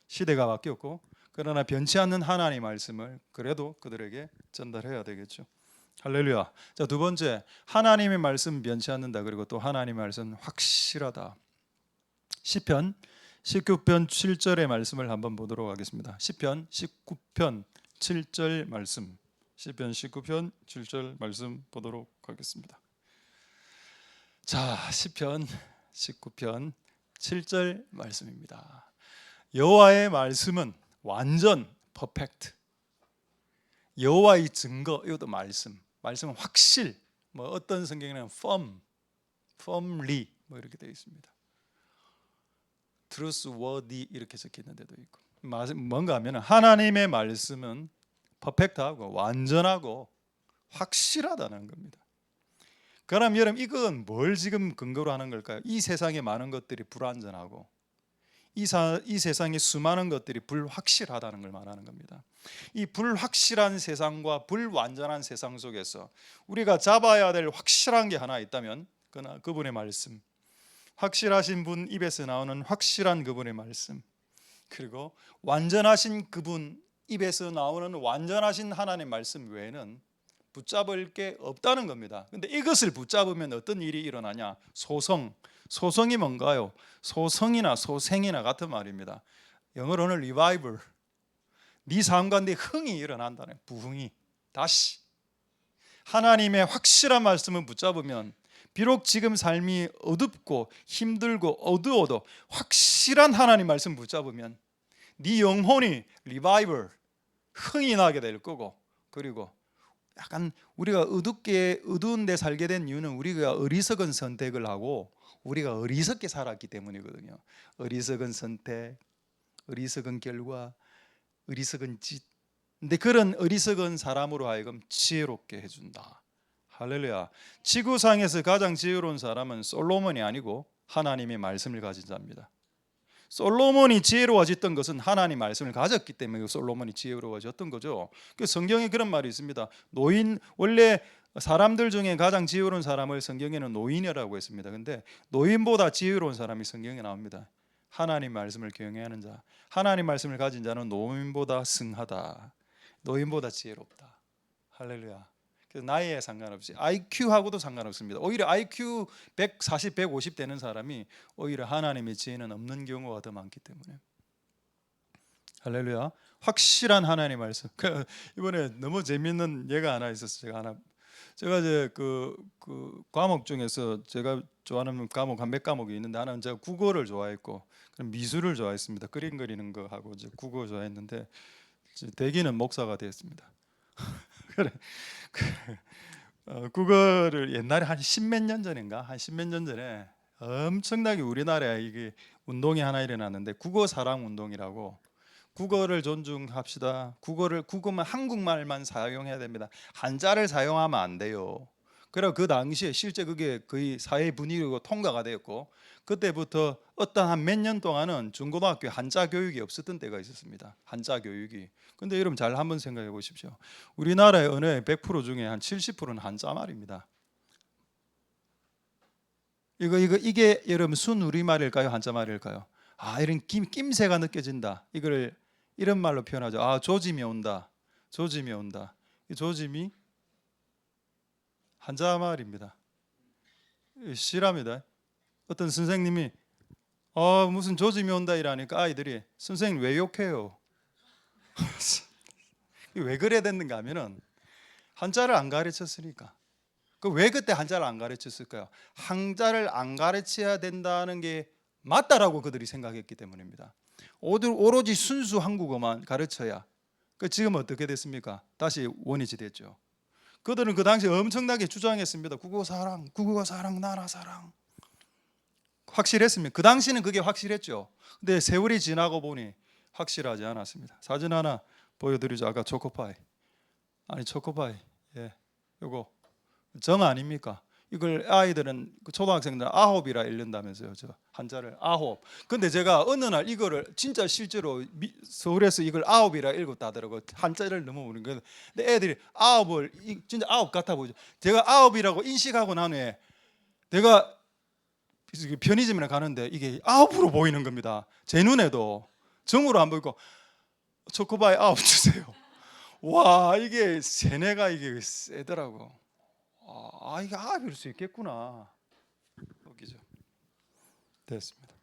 시대가 바뀌었고 그러나 변치 않는 하나님의 말씀을 그래도 그들에게 전달해야 되겠죠. 할렐루야. 자, 두 번째, 하나님의 말씀 변치 않는다. 그리고 또 하나님의 말씀은 확실하다. 시편 19편 7절의 말씀을 한번 보도록 하겠습니다. 시편 19편 7절 말씀. 시편 19편 7절 말씀 보도록 하겠습니다. 자, 시편 19편 7절 말씀입니다. 여호와의 말씀은 완전 퍼펙트. 여호와의 증거, 이것도 말씀은 확실. 뭐 어떤 성경에는 firmly 뭐 이렇게 되어 있습니다. trustworthy 이렇게 적혀 있는 데도 있고. 뭔가 하면 하나님의 말씀은 퍼펙트하고 완전하고 확실하다는 겁니다. 그럼 여러분 이건 뭘 지금 근거로 하는 걸까요? 이 세상에 많은 것들이 불완전하고 이 세상에 수많은 것들이 불확실하다는 걸 말하는 겁니다. 이 불확실한 세상과 불완전한 세상 속에서 우리가 잡아야 될 확실한 게 하나 있다면 그분의 말씀, 확실하신 분 입에서 나오는 확실한 그분의 말씀, 그리고 완전하신 그분 입에서 나오는 완전하신 하나님의 말씀 외에는 붙잡을 게 없다는 겁니다. 근데 이것을 붙잡으면 어떤 일이 일어나냐? 소성이 뭔가요? 소성이나 소생이나 같은 말입니다. 영어로는 revival. 네 삶 가운데 흥이 일어난다는, 부흥이 다시 하나님의 확실한 말씀을 붙잡으면 비록 지금 삶이 어둡고 힘들고 어두워도 확실한 하나님 말씀 붙잡으면 네 영혼이 revival, 흥이 나게 될 거고, 그리고 약간 우리가 어두운 데 살게 된 이유는 우리가 어리석은 선택을 하고 우리가 어리석게 살았기 때문이거든요. 어리석은 선택, 어리석은 결과, 어리석은 짓. 근데 그런 어리석은 사람으로 하여금 지혜롭게 해준다. 할렐루야. 지구상에서 가장 지혜로운 사람은 솔로몬이 아니고 하나님의 말씀을 가진 자입니다. 솔로몬이 지혜로워졌던 것은 하나님 말씀을 가졌기 때문에 솔로몬이 지혜로워졌던 거죠. 그 성경에 그런 말이 있습니다. 원래 사람들 중에 가장 지혜로운 사람을 성경에는 노인이라고 했습니다. 근데 노인보다 지혜로운 사람이 성경에 나옵니다. 하나님 말씀을 경외하는 자, 하나님 말씀을 가진 자는 노인보다 승하다, 노인보다 지혜롭다. 할렐루야. 그래서 나이에 상관없이 IQ하고도 상관없습니다. 오히려 IQ 140, 150 되는 사람이 오히려 하나님의 지혜는 없는 경우가 더 많기 때문에. 할렐루야. 확실한 하나님의 말씀. 이번에 너무 재밌는 예가 하나 있었어요. 제가 이제 그 과목 중에서 제가 좋아하는 과목 한 몇 과목이 있는데 하나는 제가 국어를 좋아했고 미술을 좋아했습니다. 그림 그리는 거 하고 이제 국어 좋아했는데 대기는 목사가 되었습니다. 그래. 국어를 옛날에 한 십몇 년 전인가, 한 십몇 년 전에 엄청나게 우리나라에 이게 운동이 하나 일어났는데 국어 사랑 운동이라고. 국어를 존중합시다. 국어만 한국말만 사용해야 됩니다. 한자를 사용하면 안 돼요. 그리고 그 당시에 실제 그게 거의 사회 분위기로 통과가 되었고 그때부터 어떤 한 몇 년 동안은 중고등학교에 한자 교육이 없었던 때가 있었습니다. 한자 교육이. 근데 여러분 잘 한번 생각해 보십시오. 우리나라의 언어의 100% 중에 한 70%는 한자 말입니다. 이게 여러분 순우리말일까요? 한자 말일까요? 이런 낌새가 느껴진다. 이걸 이런 말로 표현하죠. 조짐이 온다. 조짐이 온다. 이 조짐이 한자 말입니다. 실합니다. 어떤 선생님이 무슨 조짐이 온다 이러니까 아이들이 선생님 왜 욕해요? 왜 그래야 됐는가 하면은 한자를 안 가르쳤으니까. 왜 그때 한자를 안 가르쳤을까요? 한자를 안 가르쳐야 된다는 게 맞다라고 그들이 생각했기 때문입니다. 오로지 순수 한국어만 가르쳐야. 지금 어떻게 됐습니까? 다시 원위치 됐죠. 그들은 그 당시 엄청나게 주장했습니다. 국어 사랑, 나라 사랑. 확실했습니다. 그 당시는 그게 확실했죠. 근데 세월이 지나고 보니 확실하지 않았습니다. 사진 하나 보여드리죠. 아까 초코파이. 아니 초코파이. 예, 요거 정 아닙니까? 이걸 아이들은 초등학생들 아홉이라 읽는다면서요. 저 한자를 아홉. 근데 제가 어느 날 이거를 진짜 실제로 서울에서 이걸 아홉이라 읽었다더라고요. 한자를 너무 모르는 거예요. 근데 애들이 아홉을 진짜 아홉 같아 보이죠. 제가 아홉이라고 인식하고 난 후에 내가 편의점에 가는데 이게 아홉으로 보이는 겁니다. 제 눈에도 정으로 안 보이고 초코바이 아홉 주세요. 와, 이게 세뇌가 이게 세더라고. 이게 아홉일 수 있겠구나. 웃기죠. 됐습니다.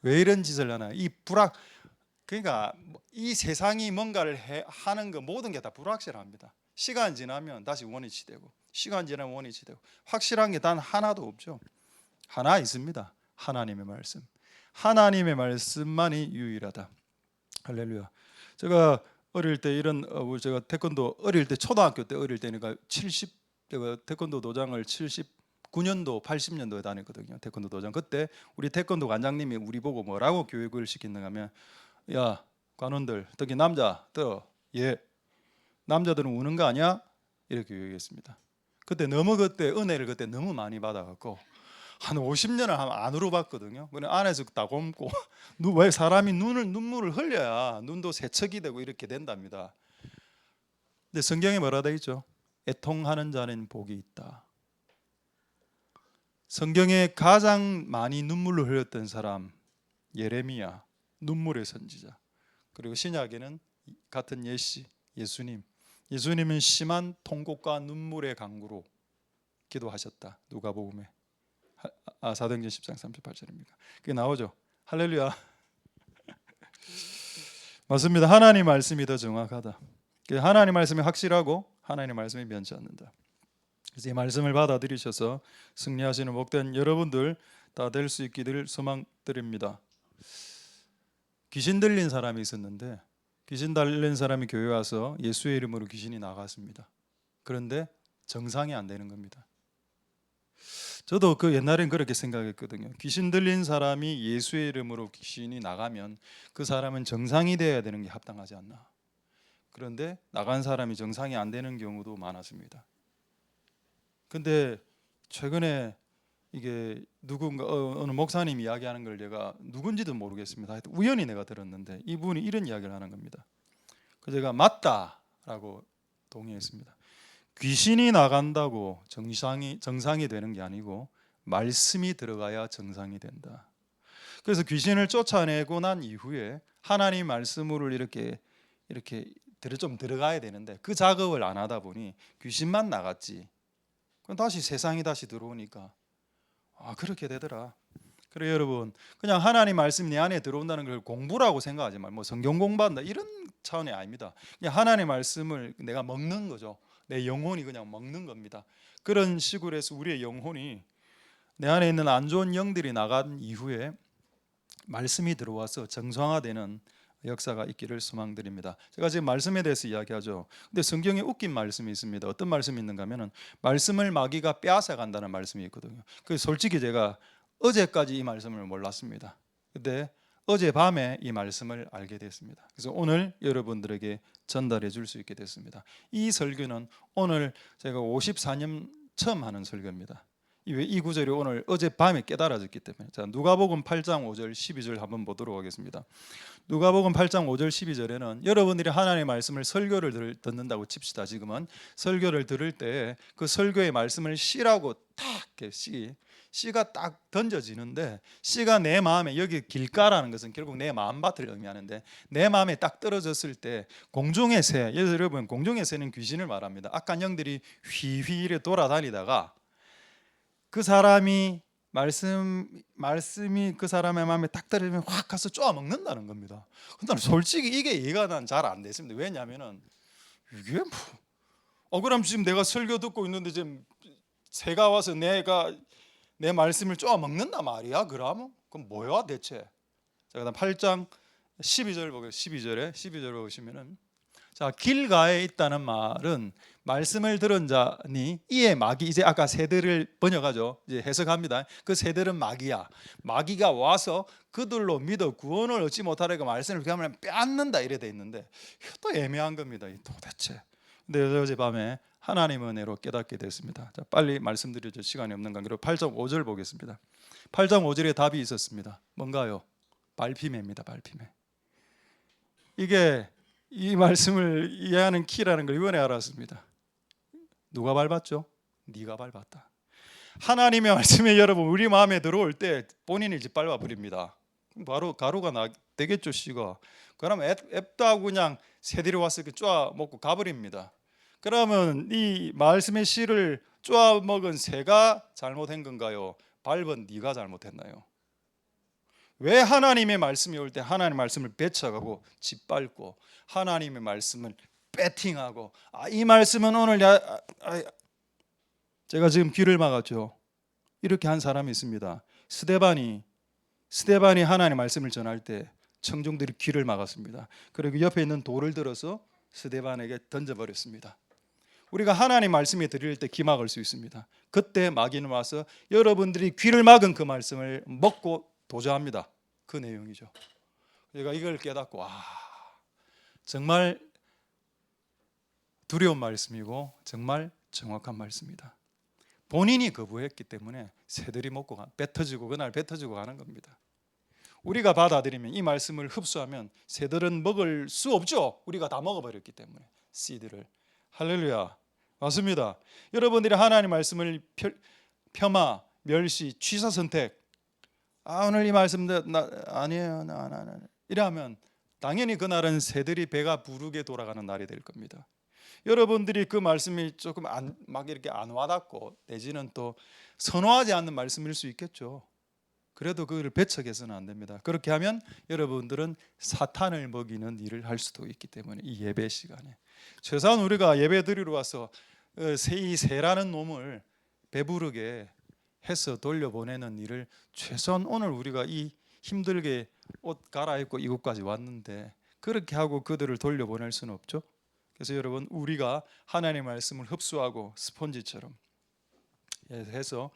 왜 이런 짓을 하나? 그러니까 이 세상이 뭔가를 하는 거 모든 게 다 불확실합니다. 시간 지나면 다시 원위치 되고, 시간 지나면 원위치 되고, 확실한 게 단 하나도 없죠. 하나 있습니다. 하나님의 말씀. 하나님의 말씀만이 유일하다. 할렐루야. 제가 어릴 때 제가 태권도 어릴 때 초등학교 때 어릴 때니까 제가 태권도 도장을 79년도 80년도에 다녔거든요. 태권도 도장. 그때 우리 태권도 관장님이 우리 보고 뭐라고 교육을 시키는가 하면, 야 관원들 특히 남자들, 남자들은 우는 거 아니야? 이렇게 교육했습니다. 그때 은혜를 그때 너무 많이 받아갖고 한 50년을 안 울어봤거든요. 그냥 안에서 따곰고 왜 사람이 눈물을 흘려야 눈도 세척이 되고 이렇게 된답니다. 근데 성경에 뭐라 되어 있죠? 애통하는 자는 복이 있다. 성경에 가장 많이 눈물을 흘렸던 사람 예레미야, 눈물의 선지자. 그리고 신약에는 같은 예수님. 예수님은 심한 통곡과 눈물의 강구로 기도하셨다. 누가복음에. 사도행전 10장 38절입니까? 그게 나오죠. 할렐루야. 맞습니다. 하나님 말씀이 더 정확하다. 하나님 말씀이 확실하고 하나님 말씀이 변치 않는다. 그래서 이 말씀을 받아들이셔서 승리하시는 복된 여러분들 다 될 수 있기를 소망드립니다. 귀신 들린 사람이 있었는데 귀신 들린 사람이 교회 와서 예수의 이름으로 귀신이 나갔습니다. 그런데 정상이 안 되는 겁니다. 저도 옛날엔 그렇게 생각했거든요. 귀신 들린 사람이 예수의 이름으로 귀신이 나가면 그 사람은 정상이 되어야 되는 게 합당하지 않나. 그런데 나간 사람이 정상이 안 되는 경우도 많았습니다. 근데 최근에 이게 어느 목사님이 이야기하는 걸 제가 누군지도 모르겠습니다. 하여튼 우연히 내가 들었는데 이분이 이런 이야기를 하는 겁니다. 제가 맞다라고 동의했습니다. 귀신이 나간다고 정상이 되는 게 아니고 말씀이 들어가야 정상이 된다. 그래서 귀신을 쫓아내고 난 이후에 하나님 말씀으로 이렇게 좀 들어가야 되는데 그 작업을 안 하다 보니 귀신만 나갔지. 그럼 다시 세상이 다시 들어오니까 그렇게 되더라. 그래 여러분, 그냥 하나님 말씀 내 안에 들어온다는 걸 공부라고 생각하지 말고 성경 공부한다 이런 차원이 아닙니다. 그냥 하나님의 말씀을 내가 먹는 거죠. 내 영혼이 그냥 먹는 겁니다. 그런 식으로 해서 우리의 영혼이 내 안에 있는 안 좋은 영들이 나간 이후에 말씀이 들어와서 정상화되는 역사가 있기를 소망드립니다. 제가 지금 말씀에 대해서 이야기하죠. 근데 성경에 웃긴 말씀이 있습니다. 어떤 말씀이 있는가 하면은 말씀을 마귀가 빼앗아 간다는 말씀이 있거든요. 솔직히 제가 어제까지 이 말씀을 몰랐습니다. 근데 어젯밤에 이 말씀을 알게 됐습니다. 그래서 오늘 여러분들에게 전달해 줄 수 있게 됐습니다. 이 설교는 오늘 제가 54년 처음 하는 설교입니다. 이 구절이 오늘 어젯밤에 깨달아졌기 때문에. 자, 누가복음 8장 5절 12절 한번 보도록 하겠습니다. 누가복음 8장 5절 12절에는 여러분들이 하나님의 말씀을 설교를 듣는다고 칩시다. 지금은 설교를 들을 때 그 설교의 말씀을 씨라고 딱 씨가 딱 던져지는데 씨가 내 마음에, 여기 길가라는 것은 결국 내 마음밭을 의미하는데 내 마음에 딱 떨어졌을 때 공중의 새, 여러분 공중의 새는 귀신을 말합니다. 악한 영들이 휘휘 이래 돌아다니다가 그 사람이 말씀이 그 사람의 마음에 딱 들으면 확 가서 쪼아 먹는다는 겁니다. 근데 솔직히 이게 이해가 난 잘 안 됐습니다. 왜냐하면은 이게 뭐 그럼 지금 내가 설교 듣고 있는데 지금 새가 와서 내 말씀을 쪼아 먹는다 말이야? 그럼 뭐야 대체? 자, 그다음 8장 12절 보겠습니다. 12절에 보시면은 자, 길가에 있다는 말은 말씀을 들은 자니 이에 마귀, 이제 아까 새들을 번역하죠. 이제 해석합니다. 그 새들은 마귀야. 마귀가 와서 그들로 믿어 구원을 얻지 못하려고 말씀을 그냥 빼앗는다 이래 돼 있는데 또 애매한 겁니다. 도대체. 근데 어젯밤에 하나님의 은혜로 깨닫게 됐습니다. 자, 빨리 말씀드리죠. 시간이 없는 관계로 8장 5절 보겠습니다. 8장 5절에 답이 있었습니다. 뭔가요? 발피매입니다. 발피매. 이게 이 말씀을 이해하는 키라는 걸 이번에 알았습니다. 누가 밟았죠? 네가 밟았다. 하나님의 말씀이 여러분 우리 마음에 들어올 때 본인이 짓밟아 버립니다. 바로 가루가 되겠죠, 씨가. 그러면 앱도 하고 그냥 새들이 와서 쪼아 먹고 가버립니다. 그러면 이 말씀의 씨를 쪼아 먹은 새가 잘못한 건가요? 밟은 네가 잘못했나요? 왜 하나님의 말씀이 올 때 하나님의 말씀을 뱉어가고 짓밟고 하나님의 말씀을 배팅하고 이 말씀은 오늘 제가 지금 귀를 막았죠. 이렇게 한 사람이 있습니다. 스데반이 하나님의 말씀을 전할 때 청중들이 귀를 막았습니다. 그리고 옆에 있는 돌을 들어서 스데반에게 던져버렸습니다. 우리가 하나님 말씀에 드릴 때 귀 막을 수 있습니다. 그때 마귀는 와서 여러분들이 귀를 막은 그 말씀을 먹고 도저합니다. 그 내용이죠. 제가 이걸 깨닫고 정말 두려운 말씀이고 정말 정확한 말씀이다. 본인이 거부했기 때문에 새들이 먹고 뱉어지고 그날 뱉어지고 가는 겁니다. 우리가 받아들이면 이 말씀을 흡수하면 새들은 먹을 수 없죠. 우리가 다 먹어버렸기 때문에 씨들을. 할렐루야. 맞습니다. 여러분들이 하나님 말씀을 폄하, 멸시, 취사 선택 오늘 이 말씀 아니에요. 이러면 당연히 그날은 새들이 배가 부르게 돌아가는 날이 될 겁니다. 여러분들이 그 말씀이 조금 막 이렇게 안 와닿고 내지는 또 선호하지 않는 말씀일 수 있겠죠. 그래도 그걸 배척해서는 안 됩니다. 그렇게 하면 여러분들은 사탄을 먹이는 일을 할 수도 있기 때문에 이 예배 시간에 최소한 우리가 예배 드리러 와서 이 새라는 놈을 배부르게 해서 돌려보내는 일을 최소한 오늘 우리가 이 힘들게 옷 갈아입고 이곳까지 왔는데 그렇게 하고 그들을 돌려보낼 수는 없죠. 그래서 여러분 우리가 하나님의 말씀을 흡수하고 스폰지처럼 해서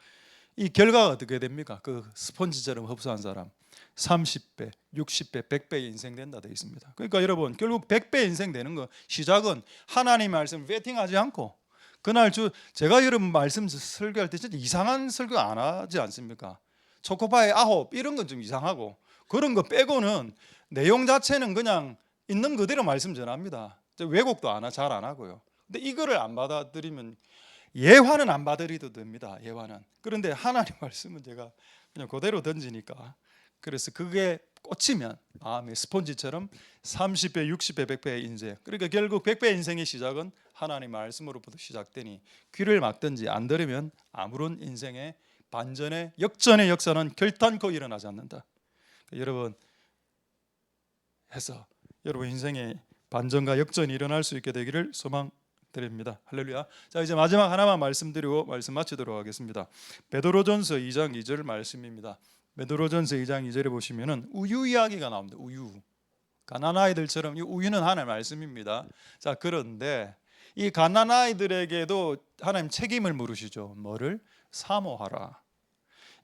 이 결과가 어떻게 됩니까? 그 스폰지처럼 흡수한 사람 30배, 60배, 100배 인생 된다 되어 있습니다. 그러니까 여러분 결국 100배 인생 되는 거 시작은 하나님의 말씀을 베팅하지 않고 그날 제가 여러분 말씀 설교할 때 진짜 이상한 설교 안 하지 않습니까? 초코파이 9 이런 건 좀 이상하고 그런 거 빼고는 내용 자체는 그냥 있는 그대로 말씀 전합니다. 왜곡도 잘 안 하고요. 근데 이거를 안 받아들이면 예화는 안 받아들여도 됩니다. 예화는. 그런데 하나님 말씀은 제가 그냥 그대로 던지니까 그래서 그게 꽂히면 스폰지처럼 30배, 60배, 100배의 인생. 그러니까 결국 100배 인생의 시작은 하나님 말씀으로부터 시작되니 귀를 막든지 안 들으면 아무런 인생의 반전의 역전의 역사는 결단코 일어나지 않는다. 그러니까 여러분 해서 여러분 인생의 반전과 역전이 일어날 수 있게 되기를 소망드립니다. 할렐루야. 자, 이제 마지막 하나만 말씀드리고 말씀 마치도록 하겠습니다. 베드로전서 2장 2절 말씀입니다. 베드로전서 2장 2절에 보시면은 우유 이야기가 나옵니다. 우유. 가난아이들처럼 이 우유는 하나님의 말씀입니다. 자, 그런데 이 가난아이들에게도 하나님 책임을 물으시죠. 뭐를? 사모하라.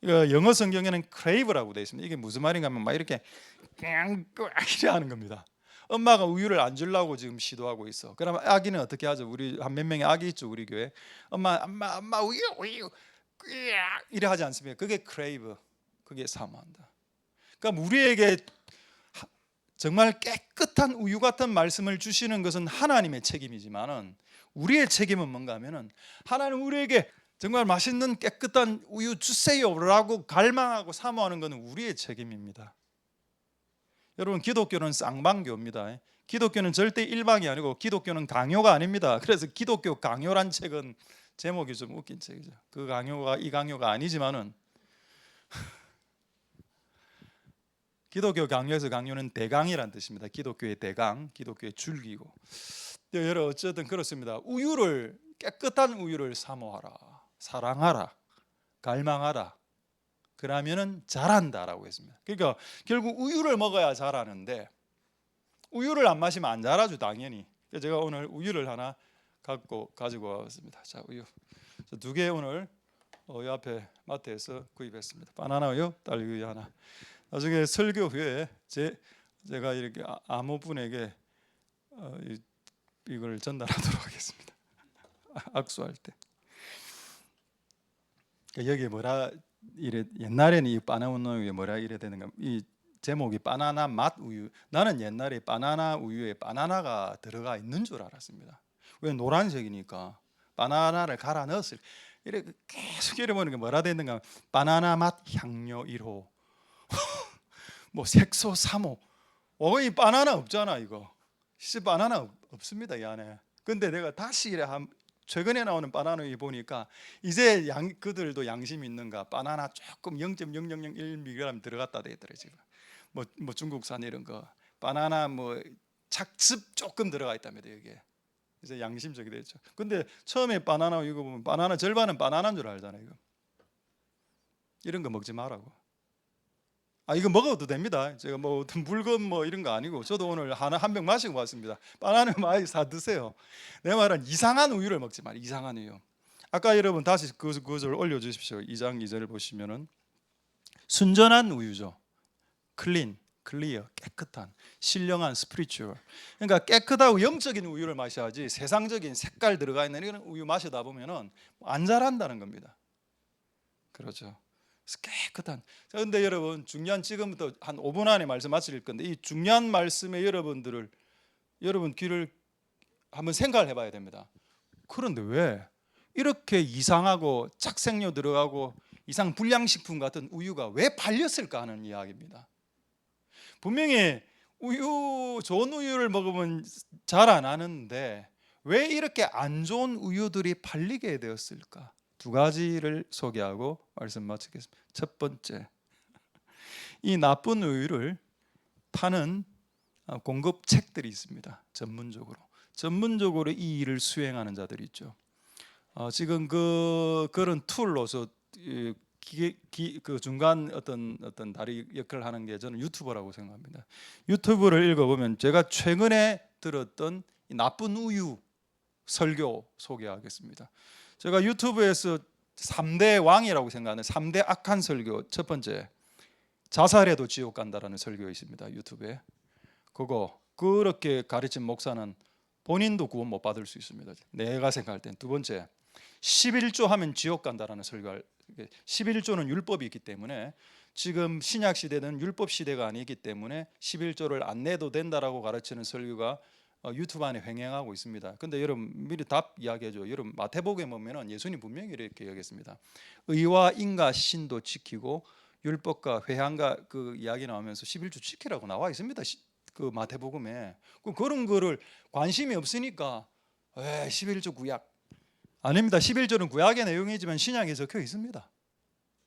이거 영어 성경에는 crave라고 되어 있습니다. 이게 무슨 말인가 하면 막 이렇게 이렇게 하는 겁니다. 엄마가 우유를 안 주려고 지금 시도하고 있어. 그러면 아기는 어떻게 하죠? 우리 한 몇 명의 아기 있죠, 우리 교회. 엄마 우유 이래 하지 않습니까? 그게 crave, 그게 사모한다. 그러니까 우리에게 정말 깨끗한 우유 같은 말씀을 주시는 것은 하나님의 책임이지만은 우리의 책임은 뭔가 하면은 하나님 우리에게 정말 맛있는 깨끗한 우유 주세요라고 갈망하고 사모하는 것은 우리의 책임입니다. 여러분 기독교는 쌍방교입니다. 기독교는 절대 일방이 아니고 기독교는 강요가 아닙니다. 그래서 기독교 강요란 책은 제목이 좀 웃긴 책이죠. 그 강요가 이 강요가 아니지만은 기독교 강요에서 강요는 대강이란 뜻입니다. 기독교의 대강, 기독교의 줄기고. 여러분 어쨌든 그렇습니다. 우유를 깨끗한 우유를 사모하라, 사랑하라, 갈망하라. 그러면은 잘한다라고 했습니다. 그러니까 결국 우유를 먹어야 잘하는데 우유를 안 마시면 안 자라죠, 당연히. 그래서 제가 오늘 우유를 하나 가지고 왔습니다. 자, 우유 두 개 오늘 이 앞에 마트에서 구입했습니다. 바나나 우유, 딸기 우유 하나. 나중에 설교 후에 제가 이렇게 아무분에게 이걸 전달하도록 하겠습니다. 악수할 때. 여기 뭐라 이래, 옛날에는 이 바나나 우유에 뭐라 이래 되는가? 이 제목이 바나나 맛 우유. 나는 옛날에 바나나 우유에 바나나가 들어가 있는 줄 알았습니다. 왜 노란색이니까 바나나를 갈아 넣었을. 이래 계속 이러면 뭐라 되는가? 바나나 맛 향료 1호. 뭐 색소 3호. 이 바나나 없잖아 이거. 바나나 없습니다 이 안에. 근데 내가 다시 이래 최근에 나오는 바나나 우유 보니까 이제 그들도 양심이 있는가? 바나나 조금 0.0001mg 들어갔다 되더래 지금. 뭐 중국산 이런 거 바나나 뭐 착즙 조금 들어가 있답니다 여기에. 이제 양심적이 됐죠. 근데 처음에 바나나 이거 보면 바나나 절반은 바나나인 줄 알잖아요. 이거. 이런 거 먹지 말라고. 이거 먹어도 됩니다. 제가 뭐 어떤 물건 뭐 이런 거 아니고 저도 오늘 한 병 마시고 왔습니다. 바나나 많이 사 드세요. 내 말은 이상한 우유를 먹지 말. 이상한 우유. 아까 여러분 다시 그 구절 올려주십시오. 2장 2절을 보시면은 순전한 우유죠. 클리어, 깨끗한, 신령한 스피리추얼. 그러니까 깨끗하고 영적인 우유를 마셔야지 세상적인 색깔 들어가 있는 이런 우유 마시다 보면은 안 자란다는 겁니다. 그렇죠. 깨끗한. 그런데 여러분 중요한 지금부터 한 5분 안에 말씀 마칠 건데 이 중요한 말씀에 여러분 귀를 한번 생각을 해봐야 됩니다. 그런데 왜 이렇게 이상하고 착색료 들어가고 이상 불량식품 같은 우유가 왜 팔렸을까 하는 이야기입니다. 분명히 좋은 우유를 먹으면 잘 안 하는데 왜 이렇게 안 좋은 우유들이 팔리게 되었을까? 두 가지를 소개하고 말씀 마치겠습니다. 첫 번째, 이 나쁜 우유를 파는 공급책들이 있습니다. 전문적으로 이 일을 수행하는 자들이 있죠. 지금 그런 툴로서 그 중간 어떤 다리 역할을 하는 게 저는 유튜버라고 생각합니다. 유튜브를 읽어보면 제가 최근에 들었던 이 나쁜 우유 설교 소개하겠습니다. 제가 유튜브에서 3대 왕이라고 생각하는 3대 악한 설교. 첫 번째, 자살해도 지옥 간다라는 설교 있습니다. 유튜브에. 그렇게 가르친 목사는 본인도 구원 못 받을 수 있습니다. 내가 생각할 땐. 두 번째, 11조 하면 지옥 간다라는 설교. 11조는 율법이 있기 때문에 지금 신약 시대는 율법 시대가 아니기 때문에 11조를 안 내도 된다라고 가르치는 설교가 유튜브 안에 횡행하고 있습니다. 근데 여러분 미리 답 이야기해줘. 여러분 마태복음에 보면은 예수님 분명히 이렇게 얘기했습니다. 의와 인과 신도 지키고 율법과 회향과 그 이야기 나오면서 11조 지키라고 나와 있습니다. 그 마태복음에. 그런 거를 관심이 없으니까 11조 구약 아닙니다. 11조는 구약의 내용이지만 신약에 적혀 있습니다.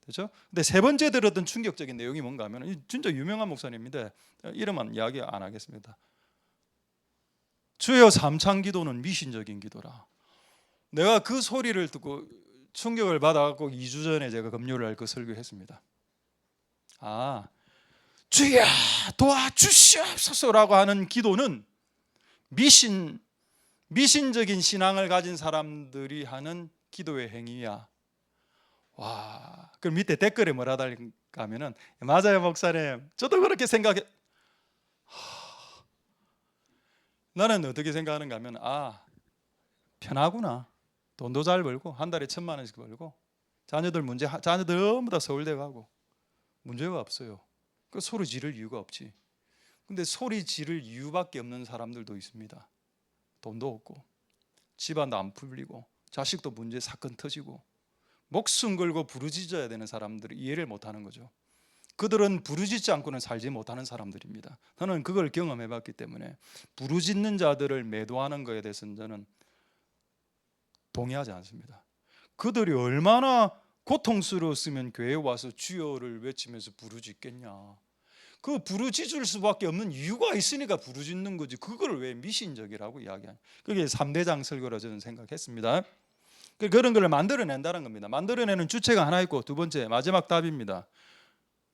그렇죠? 근데 세 번째 들었던 충격적인 내용이 뭔가 하면 진짜 유명한 목사님인데 이름은 이야기 안 하겠습니다. 주여 삼창 기도는 미신적인 기도라. 내가 그 소리를 듣고 충격을 받아갖고 2주 전에 제가 금요일 날 그 설교했습니다. 주여 도와주시옵소서라고 하는 기도는 미신적인 신앙을 가진 사람들이 하는 기도의 행위야. 와, 그 밑에 댓글에 뭐라 달릴까 하면은 맞아요 목사님, 저도 그렇게 생각해. 나는 어떻게 생각하는가 하면 편하구나. 돈도 잘 벌고 한 달에 1,000만 원씩 벌고 자녀들 전부 다 서울대 가고 문제가 없어요. 그 소리 지를 이유가 없지. 근데 소리 지를 이유밖에 없는 사람들도 있습니다. 돈도 없고 집안도 안 풀리고 자식도 문제 사건 터지고 목숨 걸고 부르짖어야 되는 사람들이 이해를 못하는 거죠. 그들은 부르짖지 않고는 살지 못하는 사람들입니다. 저는 그걸 경험해봤기 때문에 부르짖는 자들을 매도하는 것에 대해서는 저는 동의하지 않습니다. 그들이 얼마나 고통스러웠으면 교회에 와서 주여를 외치면서 부르짖겠냐. 그 부르짖을 수밖에 없는 이유가 있으니까 부르짖는 거지. 그걸 왜 미신적이라고 이야기하냐. 그게 3대장 설교라 저는 생각했습니다. 그런 걸 만들어낸다는 겁니다. 만들어내는 주체가 하나 있고, 두 번째 마지막 답입니다.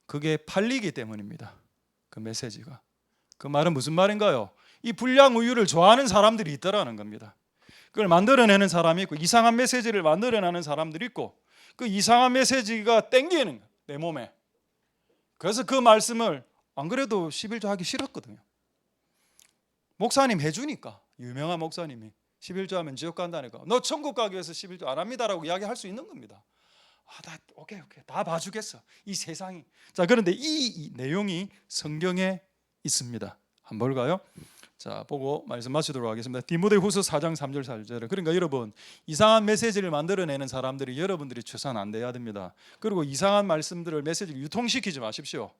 그게 팔리기 때문입니다. 그 메시지가. 그 말은 무슨 말인가요? 이 불량 우유를 좋아하는 사람들이 있더라는 겁니다. 그걸 만들어내는 사람이 있고, 이상한 메시지를 만들어내는 사람들이 있고, 그 이상한 메시지가 땡기는 거예요, 내 몸에. 그래서 그 말씀을 안 그래도 11조 하기 싫었거든요. 목사님 해주니까, 유명한 목사님이 11조 하면 지옥 간다니까, 너 천국 가기 위해서 11조 안 합니다라고 이야기할 수 있는 겁니다. 나 오케이 다 봐주겠어, 이 세상이. 자, 그런데 이 내용이 성경에 있습니다. 한번 볼까요? 자, 보고 말씀 마치도록 하겠습니다. 디모데후서 4장 3절 4절. 그러니까 여러분, 이상한 메시지를 만들어내는 사람들이 여러분들이 최소한 안 돼야 됩니다. 그리고 이상한 말씀들을, 메시지를 유통시키지 마십시오.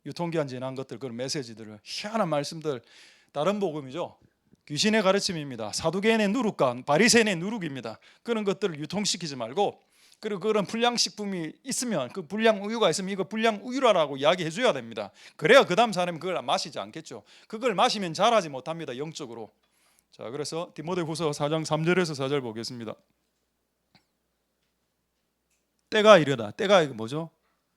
유통기한 지난 것들, 그런 메시지들을, 희한한 말씀들, 다른 복음이죠. 귀신의 가르침입니다. 사두개인의 누룩과 바리새인의 누룩입니다. 그런 것들을 유통시키지 말고, 그리고 그런 불량식품이 있으면, 그 불량 우유가 있으면 이거 불량 우유라고 이야기해 줘야 됩니다. 그래야 그 다음 사람이 그걸 마시지 않겠죠. 그걸 마시면 자라지 못합니다, 영적으로. 자, 그래서 디모데후서 4장 3절에서 4절 보겠습니다. 때가 이르다. 때가 뭐죠?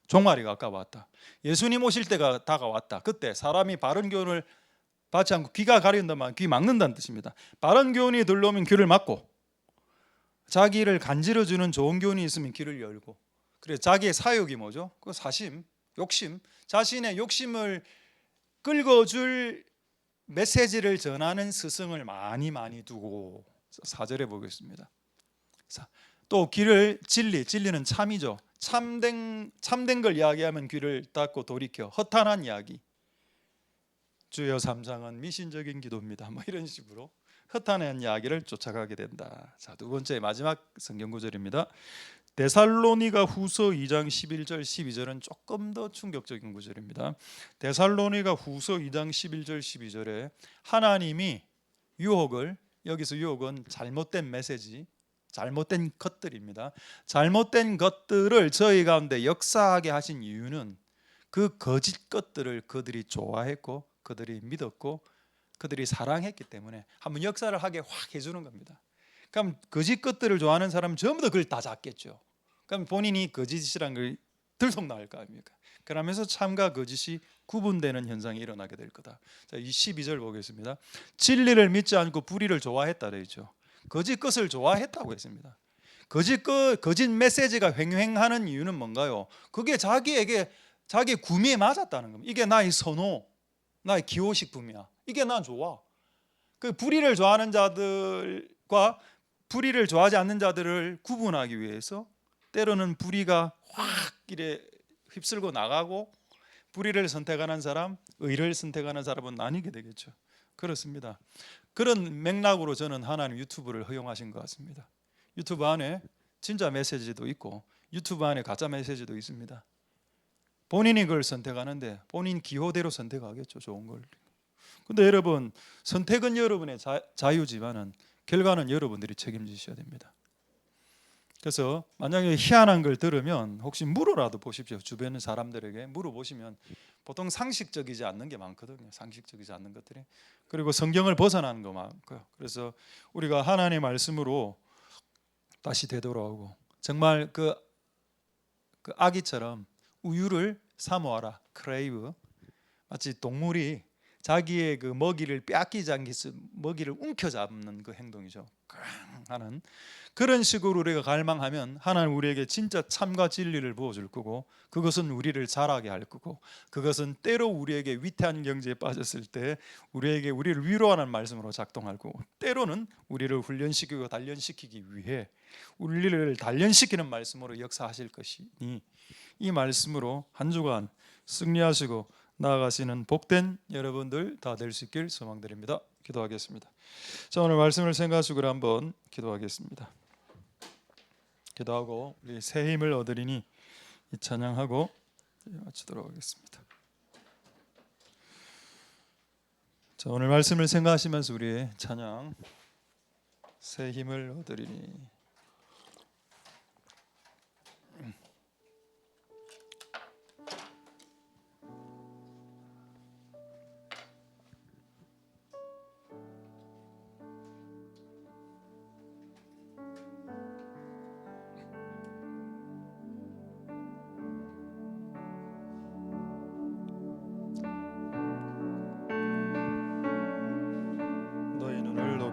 종말이 가까웠다. 예수님 오실 때가 다가왔다. 그때 사람이 바른 교훈을 받지 않고 귀가 가린다면 귀 막는다는 뜻입니다. 바른 교훈이 들려오면 귀를 막고, 자기를 간지러주는 좋은 교훈이 있으면 귀를 열고. 그래서 자기의 사욕이 뭐죠? 그 사심, 욕심, 자신의 욕심을 끌어줄 메시지를 전하는 스승을 많이 두고. 4절에 보겠습니다. 또 귀를 진리는 참이죠. 참된 걸 이야기하면 귀를 닫고 돌이켜. 허탄한 이야기, 주여 삼상은 미신적인 기도입니다, 뭐 이런 식으로 허탄한 이야기를 쫓아가게 된다. 자, 두 번째 마지막 성경 구절입니다. 데살로니가 후서 2장 11절 12절은 조금 더 충격적인 구절입니다. 데살로니가 후서 2장 11절 12절에 하나님이 유혹을, 여기서 유혹은 잘못된 메시지, 잘못된 것들입니다. 잘못된 것들을 저희 가운데 역사하게 하신 이유는 그 거짓 것들을 그들이 좋아했고, 그들이 믿었고, 그들이 사랑했기 때문에 한번 역사를 하게 확 해주는 겁니다. 그럼 거짓 것들을 좋아하는 사람은 전부 다 그걸 다 잡겠죠. 그럼 본인이 거짓이란 걸 들통나올 거 아닙니까? 그러면서 참과 거짓이 구분되는 현상이 일어나게 될 거다. 자, 이 12절 보겠습니다. 진리를 믿지 않고 불의를 좋아했다 되죠. 거짓 것을 좋아했다고 했습니다. 거짓 메시지가 횡행하는 이유는 뭔가요? 그게 자기에게, 자기 구미에 맞았다는 겁니다. 이게 나의 선호, 나의 기호식품이야. 이게 난 좋아. 그 불의를 좋아하는 자들과 불의를 좋아하지 않는 자들을 구분하기 위해서 때로는 불의가 확 이래 휩쓸고 나가고, 불의를 선택하는 사람, 의를 선택하는 사람은 나뉘게 되겠죠. 그렇습니다. 그런 맥락으로 저는 하나님 유튜브를 허용하신 것 같습니다. 유튜브 안에 진짜 메시지도 있고, 유튜브 안에 가짜 메시지도 있습니다. 본인이 그걸 선택하는데 본인 기호대로 선택하겠죠, 좋은 걸. 근데 여러분, 선택은 여러분의 자유지만은 결과는 여러분들이 책임지셔야 됩니다. 그래서 만약에 희한한 걸 들으면 혹시 물어라도 보십시오. 주변 사람들에게 물어보시면 보통 상식적이지 않는 게 많거든요. 상식적이지 않는 것들이. 그리고 성경을 벗어나는 거 많고요. 그래서 우리가 하나님의 말씀으로 다시 되돌아오고, 정말 그 아기처럼 우유를 사모하라. 크레이브. 마치 동물이 자기의 그 먹이를 빼앗기지 않기 위해서 먹이를 움켜잡는 그 행동이죠. 하는 그런 식으로 우리가 갈망하면 하나님 우리에게 진짜 참과 진리를 부어줄 거고, 그것은 우리를 자라게 할 거고, 그것은 때로 우리에게 위태한 경지에 빠졌을 때 우리를 위로하는 말씀으로 작동할 거고, 때로는 우리를 훈련시키고 단련시키기 위해 우리를 단련시키는 말씀으로 역사하실 것이니, 이 말씀으로 한 주간 승리하시고 나아가시는 복된 여러분들 다 될 수 있길 소망드립니다. 기도하겠습니다. 자, 오늘 말씀을 생각하시고 한번 기도하겠습니다. 기도하고 우리 새 힘을 얻으리니 이 찬양하고 마치도록 하겠습니다. 자, 오늘 말씀을 생각하시면서 우리의 찬양, 새 힘을 얻으리니.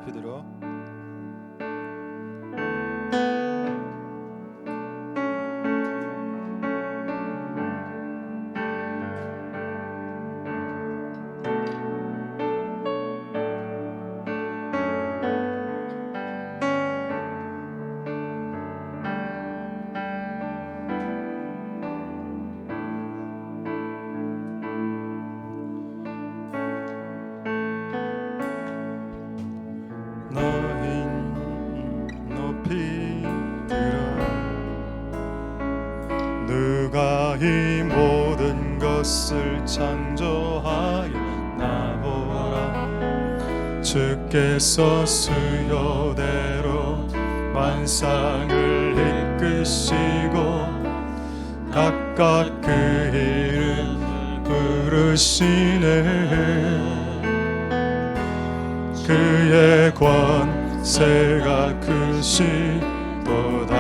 높이 들어. 너희 높이 들어. 누가 이 모든 것을 창조하여 나보라. 주께서 수요대로 만상을 이끄시고 각각 그 이름 부르시네. 그의 권세가 크시도다.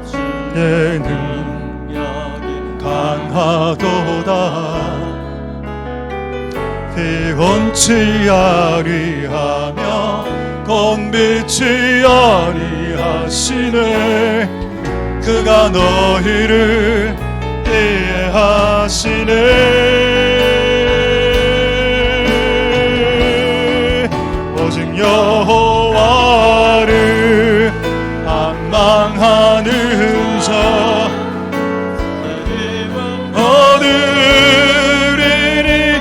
주의 능력이 강하도다. 피곤치 아니하며 곤비치 아니하시네. 그가 너희를 이해하시네. 오직 여호와를 원망하는 자 얻으리니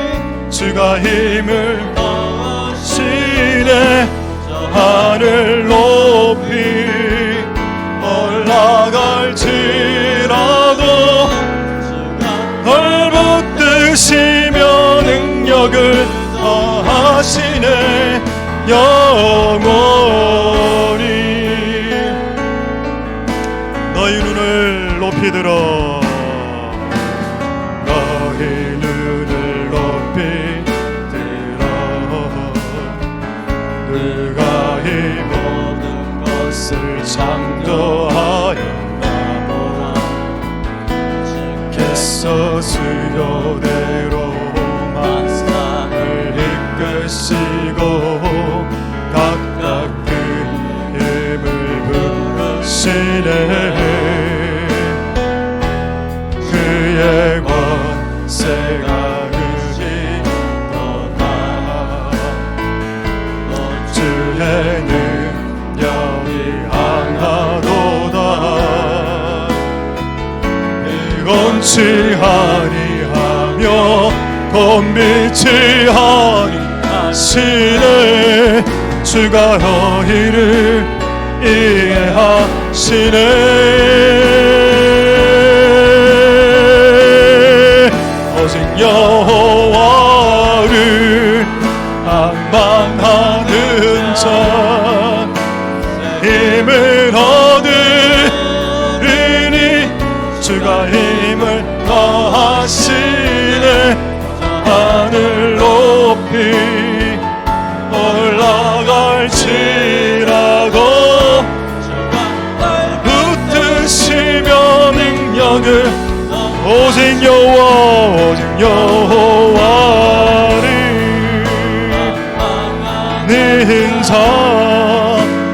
주가 힘을 더하시네. 하늘 높이 올라갈지라도 헐벗으시며 능력을 더하시네. 영원히 너희 눈을 높이 들어. 너희 눈을 높이 들어. 누가 이 모든 것을 창조하여 나보라. 주께서 수요대로 만상을 이끄시고 각각 그 힘을 부르시네. 그의 권세가 크시도다. 주의 능력이 강하도다. 피곤치 아니하며 곤비치 아니하시네. 주가 너희를 이해하시네. 오직 여호와를 원망하는 자 힘을 얻으리니 주가 힘을 더하시네. 하늘 높이 올라갈지라도 붙드시며 능력을 오직 여호와를 는 자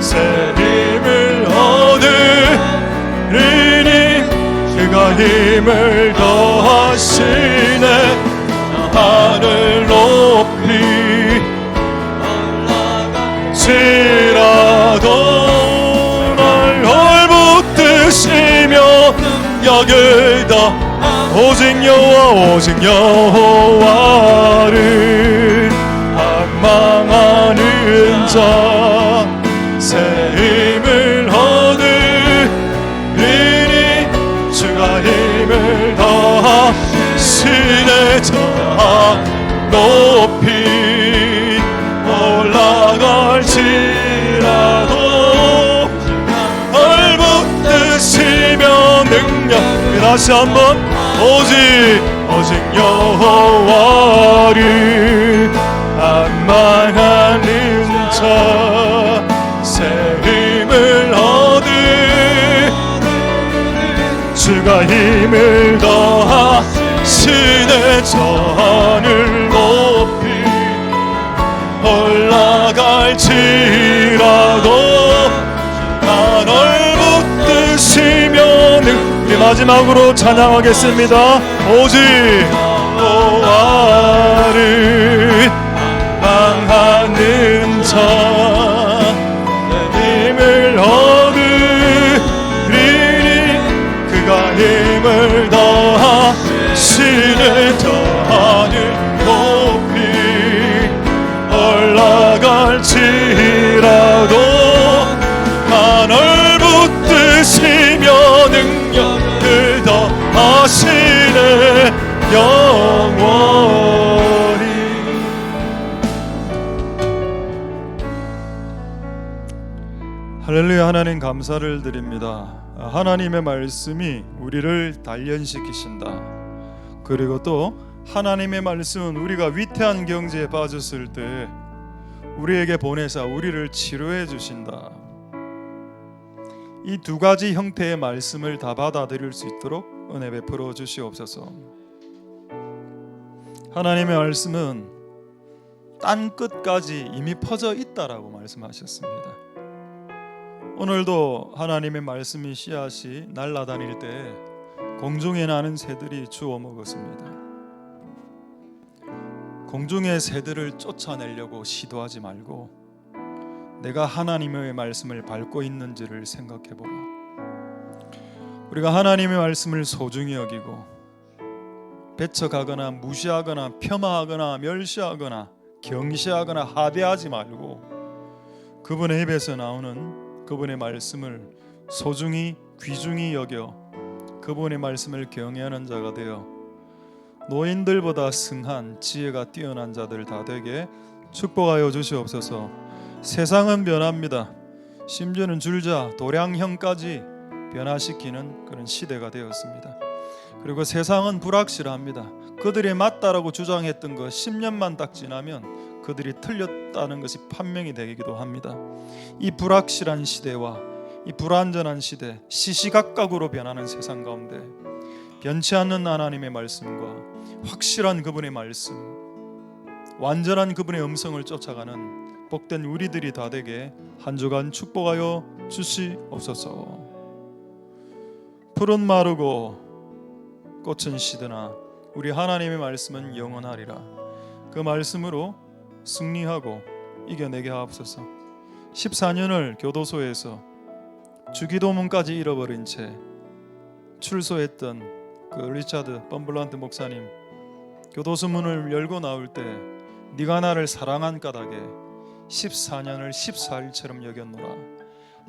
새 힘을 얻으리니 그가 힘을 더하시네. 하늘 높이 지라도 날 헐벗으시며 능력을 더 오직 여호와를 원망하는 자 새 힘을 얻으리니 주가 힘을 더하시네. 저 높이 올라갈지라도 헐벗으시며 능력 다시 한번 오직 여호와를 원망하는 자 새 힘을 얻으 주가 힘을 더하시네. 저 하늘 높이 올라갈지라도 하늘 붙드시면은. 우리 마지막으로 찬양하겠습니다. 오직 여호와를 향하는 자 힘을 얻으리니 그가 힘을 더하시는 저 하늘 높이 올라갈지라도 하늘 붙드시며 능력을 더하시네 영원히. 할렐루야. 하나님 감사를 드립니다. 하나님의 말씀이 우리를 단련시키신다. 그리고 또 하나님의 말씀은 우리가 위태한 경지에 빠졌을 때 우리에게 보내사 우리를 치료해 주신다. 이 두 가지 형태의 말씀을 다 받아들일 수 있도록 은혜 베풀어 주시옵소서. 하나님의 말씀은 땅 끝까지 이미 퍼져 있다라고 말씀하셨습니다. 오늘도 하나님의 말씀이 씨앗이 날아다닐 때 공중에 나는 새들이 주워 먹었습니다. 공중의 새들을 쫓아내려고 시도하지 말고 내가 하나님의 말씀을 밟고 있는지를 생각해보라. 우리가 하나님의 말씀을 소중히 여기고 배척하거나 무시하거나 폄하하거나 멸시하거나 경시하거나 하대하지 말고 그분의 입에서 나오는 그분의 말씀을 소중히 귀중히 여겨 그분의 말씀을 경외하는 자가 되어 노인들보다 승한 지혜가 뛰어난 자들 다 되게 축복하여 주시옵소서. 세상은 변합니다. 심지어는 줄자 도량형까지 변화시키는 그런 시대가 되었습니다. 그리고 세상은 불확실합니다. 그들이 맞다라고 주장했던 거 10년만 딱 지나면 그들이 틀렸다는 것이 판명이 되기도 합니다. 이 불확실한 시대와 이 불안전한 시대, 시시각각으로 변하는 세상 가운데 변치 않는 하나님의 말씀과 확실한 그분의 말씀, 완전한 그분의 음성을 쫓아가는 복된 우리들이 다 되게 한 주간 축복하여 주시옵소서. 풀은 마르고 꽃은 시드나 우리 하나님의 말씀은 영원하리라. 그 말씀으로 승리하고 이겨내게 하옵소서. 14년을 교도소에서 주기도문까지 잃어버린 채 출소했던 그 리차드 범블란트 목사님, 교도소 문을 열고 나올 때 네가 나를 사랑한 까닭에 14년을 14일처럼 여겼노라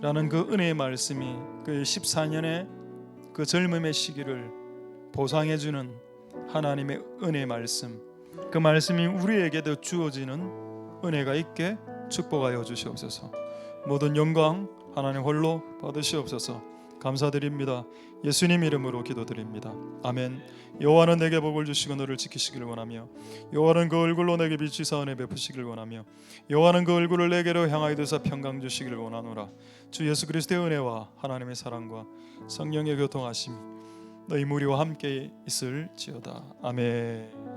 라는 그 은혜의 말씀이 그 14년의 그 젊음의 시기를 보상해주는 하나님의 은혜의 말씀, 그 말씀이 우리에게도 주어지는 은혜가 있게 축복하여 주시옵소서. 모든 영광 하나님 홀로 받으시옵소서. 감사드립니다. 예수님 이름으로 기도드립니다. 아멘. 여호와는 내게 복을 주시고 너를 지키시길 원하며 여호와는 그 얼굴로 내게 비치사 은혜 베푸시길 원하며 여호와는 그 얼굴을 내게로 향하여 두사 평강 주시기를 원하노라. 주 예수 그리스도의 은혜와 하나님의 사랑과 성령의 교통하심이 너희 무리와 함께 있을지어다. 아멘.